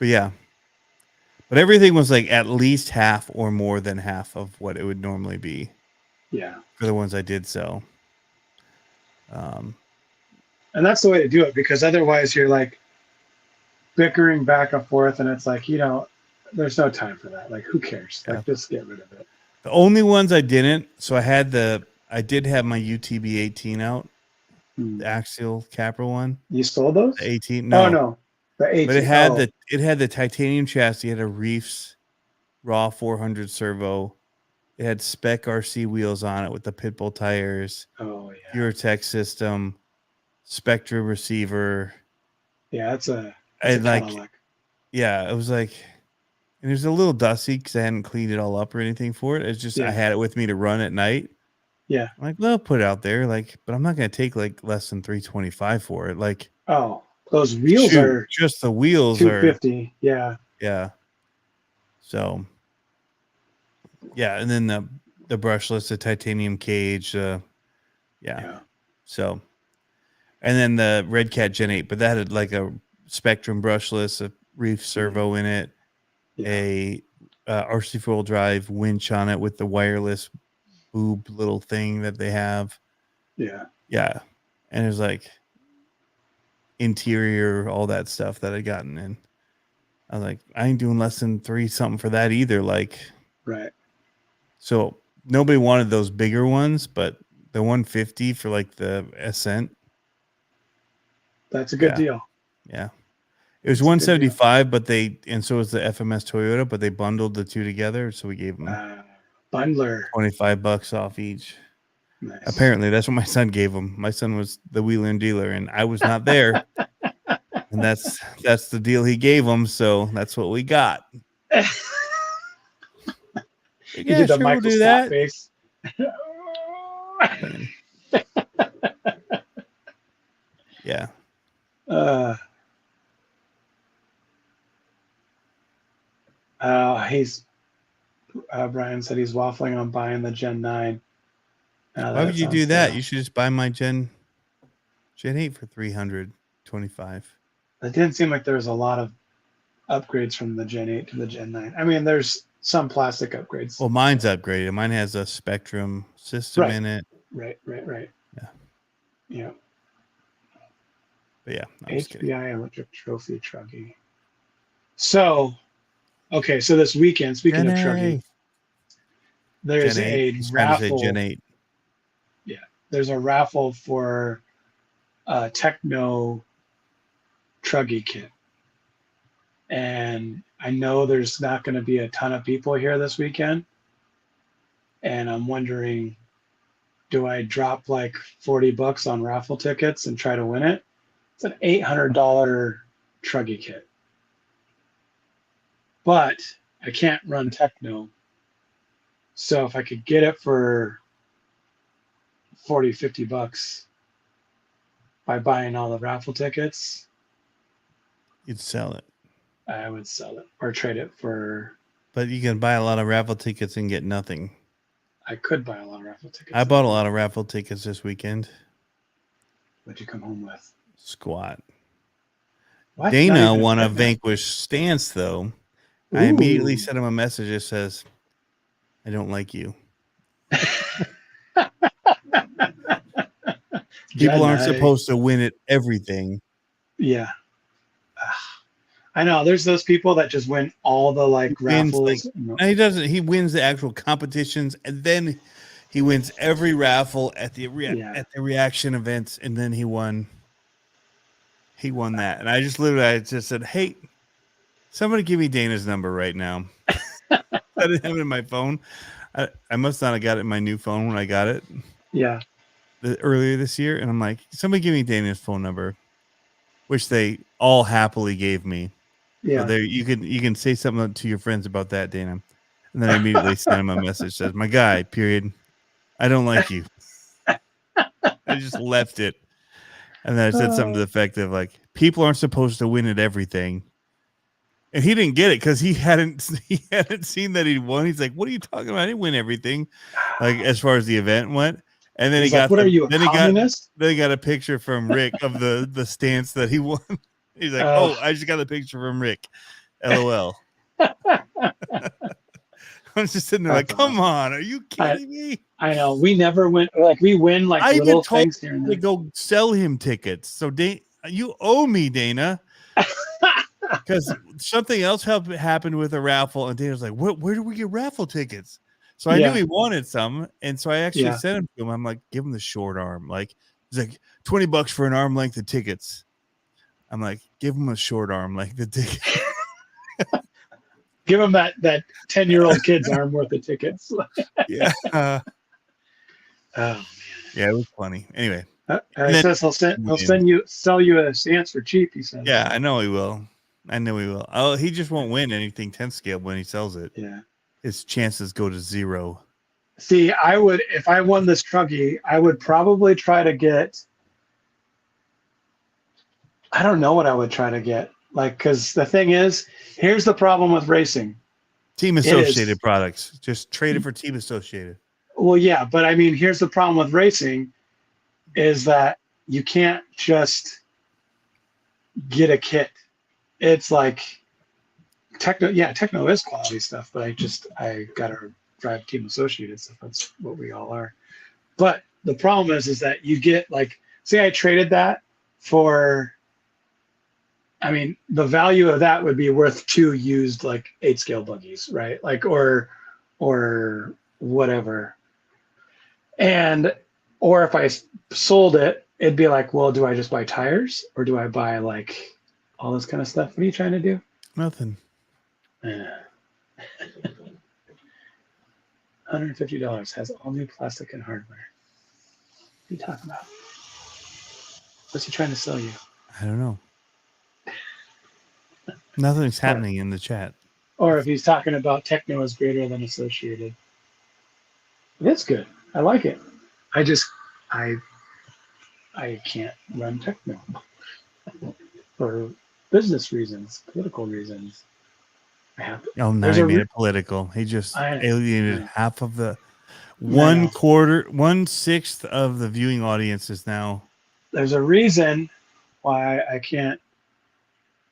yeah, but everything was like at least half or more than half of what it would normally be. Yeah. For the ones I did sell. And that's the way to do it, because otherwise you're like bickering back and forth, and it's like, there's no time for that. Like, who cares? Yeah. Like, just get rid of it. The only ones I didn't, so I did have my UTB 18 out, the axial capper one. You sold those? The 18, no. Oh no, the 18. But it had the titanium chassis, it had a Reefs raw 400 servo. It had spec RC wheels on it with the Pitbull tires. Oh yeah. PureTech system, Spectra receiver. Yeah, that's a like, Cadillac. yeah, it was like, and it was a little dusty because I hadn't cleaned it all up or anything for it. It's just I had it with me to run at night. Yeah. I'm like, well, put it out there, like, but I'm not gonna take like less than 325 for it. Like, oh, those wheels are just the wheels 250. Yeah. Yeah. So yeah, and then the brushless, the titanium cage, yeah. So, and then the Red Cat Gen 8, but that had like a Spectrum brushless, a Reef servo in it, a RC four-wheel drive winch on it with the wireless boob little thing that they have. Yeah. Yeah. And it was like interior, all that stuff that I'd gotten in. I was like, I ain't doing less than 3 something for that either. Like, right. So nobody wanted those bigger ones, but the 150 for like the Ascent. That's a good deal. Yeah. It was 175, but so was the FMS Toyota, but they bundled the two together. So we gave them bundler $25 off each. Nice. Apparently that's what my son gave them. My son was the wheeler and dealer and I was not there. And that's the deal he gave them, so that's what we got. You did the Michael do Scott that. face. Yeah. Brian said he's waffling on buying the Gen 9. Why would you do that? You should just buy my Gen 8 for $325. It didn't seem like there was a lot of upgrades from the Gen 8 to the Gen 9. I mean, there's some plastic upgrades. Well, mine's upgraded. Mine has a Spectrum system in it. Right. Yeah. But yeah, HBI electric trophy truggy. So, okay, so this weekend, speaking of truggy, there's a raffle. Gen 8. Yeah, there's a raffle for a Techno truggy kit. And I know there's not going to be a ton of people here this weekend. And I'm wondering, do I drop like $40 on raffle tickets and try to win it? It's an $800 truggy kit. But I can't run Techno. So if I could get it for $40-50 by buying all the raffle tickets, you'd sell it. I would sell it or trade it for. But you can buy a lot of raffle tickets and get nothing. I could buy a lot of raffle tickets. I bought a lot of raffle tickets this weekend. What'd you come home with? Squat. What? Dana won a Vanquish stance, though. Ooh. I immediately sent him a message that says, I don't like you. People aren't supposed to win at everything. Yeah. I know. There's those people that just win all the raffles. No, he doesn't. He wins the actual competitions, and then he wins every raffle at the reaction events, and then he won. He won that, and I just said, "Hey, somebody give me Dana's number right now." I didn't have it in my phone. I must not have got it in my new phone when I got it. Yeah. Earlier this year, and I'm like, somebody give me Dana's phone number, which they all happily gave me. Yeah. So there, you can say something to your friends about that, Dana. And then I immediately sent him a message says, "My guy, period. I don't like you." I just left it. And then I said something to the effect of people aren't supposed to win at everything. And he didn't get it because he hadn't seen that he won. He's like, "What are you talking about? I didn't win everything." As far as the event went. And then "What are you, a communist?" Then he got a picture from Rick of the stance that he won. He's like, "Oh, I just got a picture from Rick. LOL." I'm just sitting there come on, are you kidding me? I know. We never win. We win little things here and there. To go sell him tickets. So you owe me, Dana. Because something else happened with a raffle, and Dana's like, "Where do we get raffle tickets?" So I knew he wanted some, and so I actually sent him to him. I'm like, "Give him the short arm." He's like, $20 for an arm length of tickets. I'm like, "Give him a short arm length of tickets." Give him that 10-year-old kid's arm worth of tickets. Yeah. Oh man. Yeah, it was funny. Anyway, he says he'll sell you a stance for cheap. He says. Yeah, I know he will. Oh, he just won't win anything 10 scale when he sells it. Yeah. His chances go to 0. See, I would, if I won this truggy, I would probably try to get, I don't know what I would try to get. Because the thing is, here's the problem with racing. Team Associated products. Just trade it for Team Associated. Well, yeah, but I mean, here's the problem with racing is that you can't just get a kit. It's Techno is quality stuff, but I gotta drive Team Associated stuff. That's what we all are. But the problem is that you get say I traded that for, I mean, the value of that would be worth 2 used 8-scale buggies, right? Or whatever. Or if I sold it, it'd be well, do I just buy tires or do I buy all this kind of stuff? What are you trying to do? Nothing. $150 has all new plastic and hardware. What are you talking about? What's he trying to sell you? I don't know. Nothing's happening in the chat. Or if he's talking about techno is greater than associated. It's good. I like it. I can't run techno for business reasons, political reasons. I have to. Oh, now he made it political. He just alienated half of the 1/6 of the viewing audience is now. There's a reason why I can't.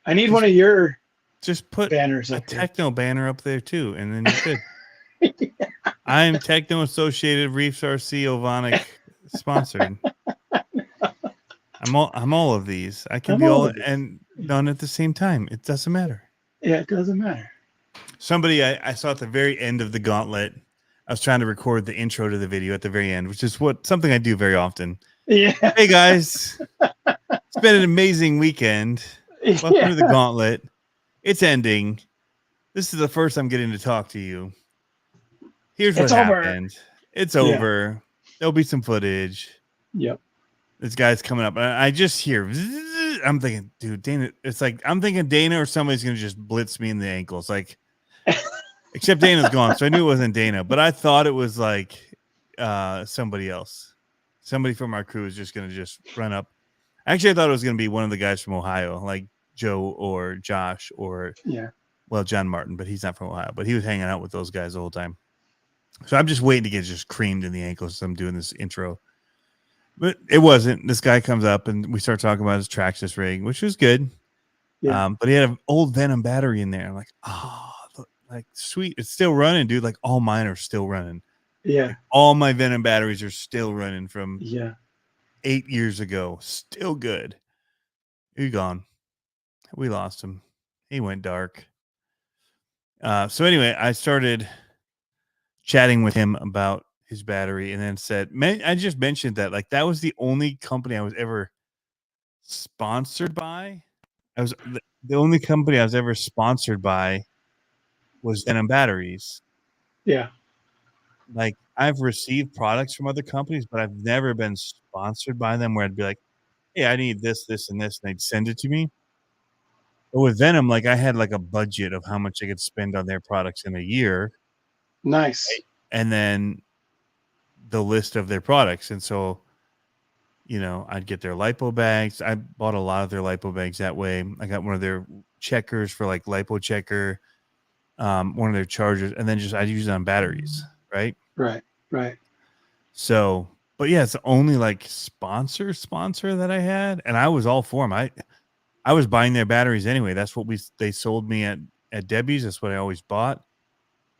I need one of your put banners a techno banner up there too, and then you could. Yeah. I am Techno Associated Reefs RC Ovonic sponsored. I'm all of these. I can be all and none at the same time. It doesn't matter. Yeah, it doesn't matter. Somebody I saw at the very end of the gauntlet. I was trying to record the intro to the video at the very end, which is something I do very often. Yeah. Hey guys, it's been an amazing weekend. Welcome to the gauntlet. It's ending. This is the first I'm getting to talk to you. Here's what happened. It's over. There'll be some footage. Yep. This guy's coming up. I just hear. I'm thinking, dude, Dana. It's like I'm thinking Dana or somebody's gonna just blitz me in the ankles. Like, except Dana's gone, so I knew it wasn't Dana. But I thought it was like somebody else. Somebody from our crew is just gonna just run up. Actually, I thought it was gonna be one of the guys from Ohio, like Joe or Josh or John Martin, but he's not from Ohio. But he was hanging out with those guys the whole time. So I'm just waiting to get just creamed in the ankles as I'm doing this intro. But it wasn't. This guy comes up and we start talking about his Traxxas rig, which was good. Yeah. But he had an old Venom battery in there. I'm like, like sweet. It's still running, dude. Like all mine are still running. Yeah. Like, all my Venom batteries are still running from 8 years ago. Still good. He's gone. We lost him. He went dark. So anyway, I started chatting with him about his battery and then said, I just mentioned that like that was the only company I was ever sponsored by. I was the only company I was ever sponsored by was Venom Batteries. Yeah. Like I've received products from other companies, but I've never been sponsored by them where I'd be like, hey, I need this, this, and this, and they'd send it to me. But with Venom, like I had like a budget of how much I could spend on their products in a year. Nice. Right? And then the list of their products. And so, you know, I'd get their lipo bags. I bought a lot of their lipo bags that way. I got one of their checkers for like lipo checker, one of their chargers, and then I'd use it on batteries. Right. So, but yeah, it's the only like sponsor that I had. And I was all for them. I was buying their batteries anyway. That's what they sold me at Debbie's. That's what I always bought.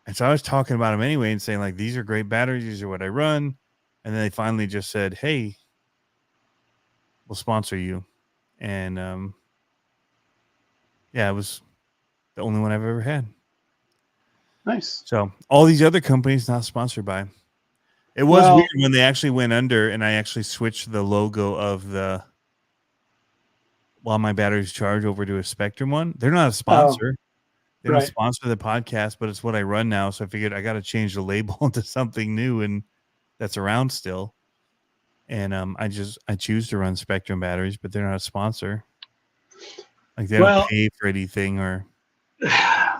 And so I was talking about them anyway and saying like, these are great batteries. These are what I run. And then they finally just said, hey, we'll sponsor you. And it was the only one I've ever had. Nice. So all these other companies not sponsored by. It was weird when they actually went under and I actually switched the logo of while my batteries charge over to a Spectrum one. They're not a sponsor. They don't sponsor the podcast, but it's what I run now. So I figured I got to change the label to something new and that's around still. And I choose to run Spectrum batteries, but they're not a sponsor. Like they don't pay for anything or.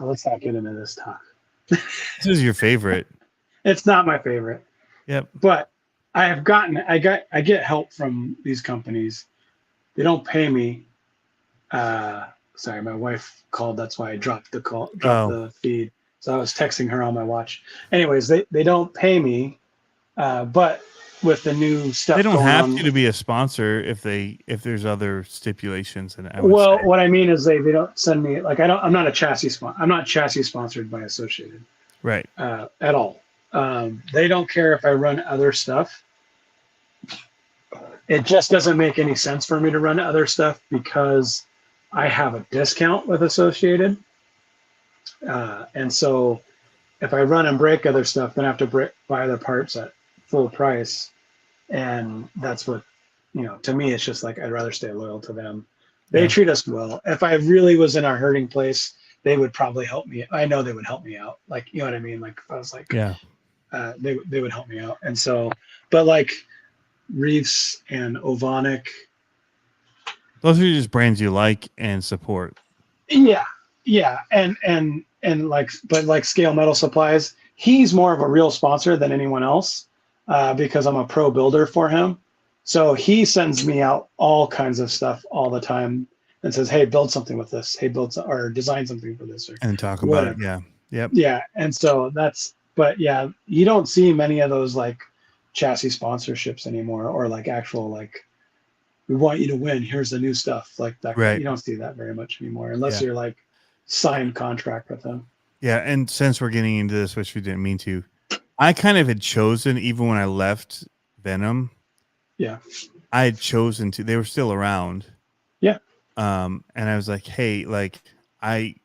Let's not get into this talk. This is your favorite. It's not my favorite. Yep. But I get help from these companies. They don't pay me. Sorry, my wife called. That's why I dropped the feed. So I was texting her on my watch. Anyways, they don't pay me, but with the new stuff, they don't have to be a sponsor if there's other stipulations. And what I mean is they don't send me like I'm not a chassis sponsor. I'm not chassis sponsored by Associated, right? At all. They don't care if I run other stuff. It just doesn't make any sense for me to run other stuff because I have a discount with Associated. And so if I run and break other stuff, then I have to buy the parts at full price. And that's what, to me, it's just like, I'd rather stay loyal to them. They treat us well. If I really was in a hurting place, they would probably help me. I know they would help me out. Like, you know what I mean? Like if I was like, they would help me out. And so, but like Reefs and Ovonic, those are just brands you like and support. Yeah. Yeah, and like, but like Scale Metal Supplies, he's more of a real sponsor than anyone else, because I'm a pro builder for him. So he sends me out all kinds of stuff all the time and says, "Hey, build something with this. Hey, or design something for this, or And talk about it. whatever." Yeah. Yep. Yeah, and so but yeah, you don't see many of those like chassis sponsorships anymore, or like actual like, we want you to win. Here's the new stuff like that. Right. You don't see that very much anymore, unless Yeah. you're like signed contract with them. Yeah. And since we're getting into this, which we didn't mean to, I kind of had chosen, even when I left Venom, Yeah. I had chosen to, they were still around. Yeah. And I was like, hey, like I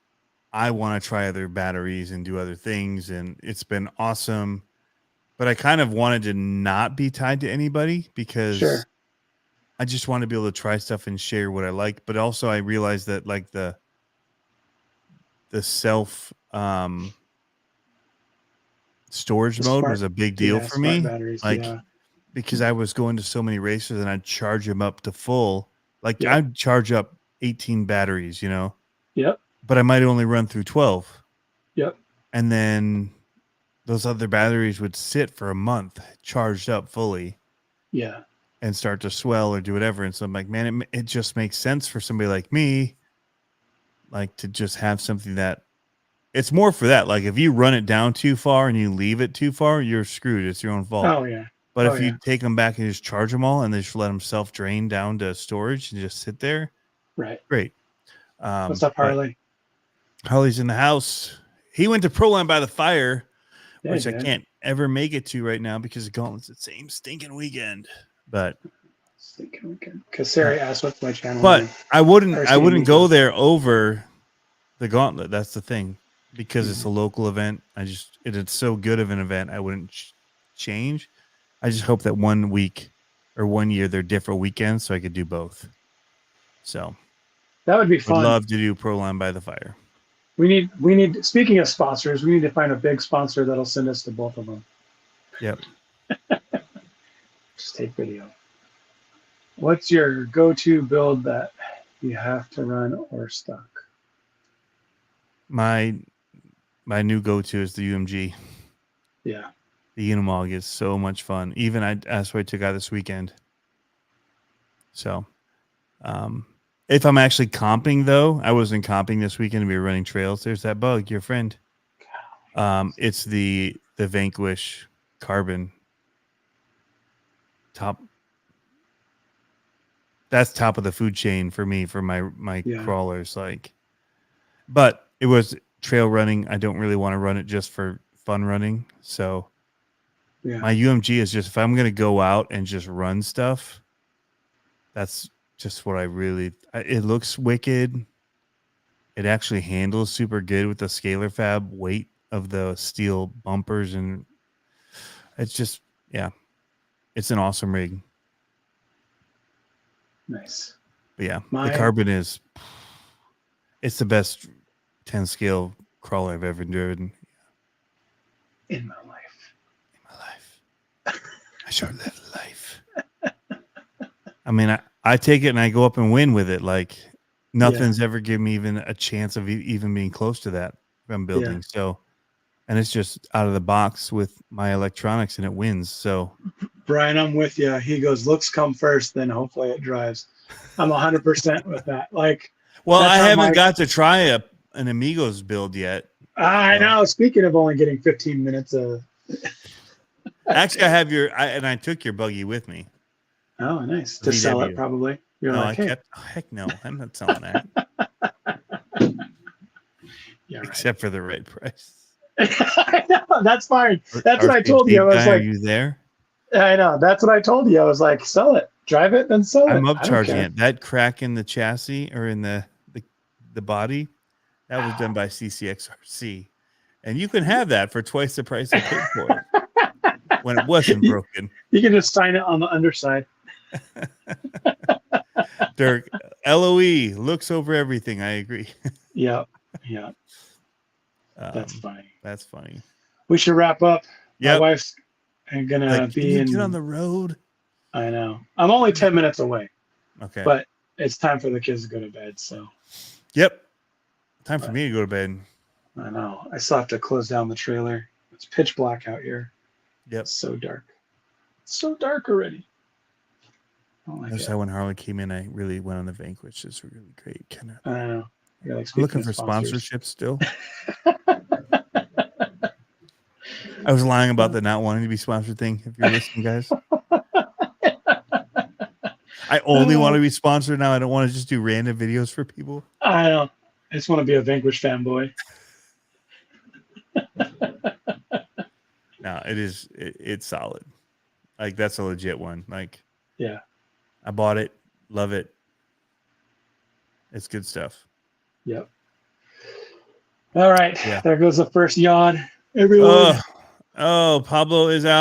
want to try other batteries and do other things. And it's been awesome. But I kind of wanted to not be tied to anybody, because Sure. I just want to be able to try stuff and share what I like. But also I realized that like the self storage mode was a big deal for me. Batteries, like, because I was going to so many races and I'd charge them up to full. Like I'd charge up 18 batteries, you know? Yep. But I might only run through 12. Yep. And then those other batteries would sit for a month charged up fully. Yeah. And start to swell or do whatever. And so I'm like, man, it just makes sense for somebody like me, like, to just have something that it's more for that. Like, if you run it down too far and you leave it too far, you're screwed. It's your own fault. Oh yeah. But if you take them back and just charge them all and they just let them self-drain down to storage and just sit there. Right. Great. What's up, Harley? Harley's in the house. He went to Proline by the Fire, which I did. can't ever make it to right now because the Gauntlet's the same stinking weekend. But because Sarah asked what's my channel. But name. I wouldn't go there over the Gauntlet. That's the thing, because it's a local event. It's so good of an event. I wouldn't change. I just hope that 1 week or 1 year they're different weekends so I could do both. So that would be fun. I'd love to do Proline by the Fire. We need. Speaking of sponsors, we need to find a big sponsor that'll send us to both of them. Yep. Just take video. What's your go-to build that you have to run or stock? My new go-to is the UMG. Yeah. The Unimog is so much fun. Even that's what I took out this weekend. So, if I'm actually comping though, I wasn't comping this weekend. We were running trails. There's that bug, your friend. It's the Vanquish Carbon. That's top of the food chain for me, for my crawlers. Like, but it was trail running. I don't really want to run it just for fun running. So my UMG is just, if I'm going to go out and just run stuff, that's just what it looks wicked. It actually handles super good with the scalar fab weight of the steel bumpers. And it's just, it's an awesome rig. Nice. But yeah, the Carbon it's the best 10 scale crawler I've ever driven. In my life. I sure live life. I mean, I take it and I go up and win with it. Like, nothing's ever given me even a chance of even being close to that from building. Yeah. So, and it's just out of the box with my electronics and it wins. So, Brian, I'm with you. He goes, looks come first, then hopefully it drives. I'm 100% with that. Like, well, I haven't got to try an Amigos build yet. I know. Speaking of only getting 15 minutes of. Actually, I have I took your buggy with me. Oh, nice. To sell it, probably. You're no, like, hey. Heck no. I'm not selling that. Except for the right price. I know. That's fine. That's what I told you. I was like, are you there? I know. That's what I told you. I was like, sell it. Drive it, then sell it. I'm upcharging it. That crack in the chassis or in the body, that was done by CCXRC. And you can have that for twice the price I paid for it when it wasn't broken. You can just sign it on the underside. Dirk, LOE looks over everything. I agree. Yeah. That's funny. That's funny. We should wrap up. Yeah. My wife's gonna be get on the road. I know. I'm only 10 minutes away. Okay. But it's time for the kids to go to bed. So. Yep. Time for me to go to bed. I know. I still have to close down the trailer. It's pitch black out here. Yep. It's so dark. It's so dark already. I don't like Notice it. how when Harley came in, I really went on the Vanquish. It's really great. I know. Yeah, like, I'm looking for sponsorship still. I was lying about the not wanting to be sponsored thing. If you're listening, guys, I only want to be sponsored now. I don't want to just do random videos for people. I know. I just want to be a Vanquish fanboy. No, it's solid. Like, that's a legit one. Like, yeah, I bought it, love it. It's good stuff. Yep. All right. Yeah. There goes the first yawn. Everyone. Oh, Pablo is out.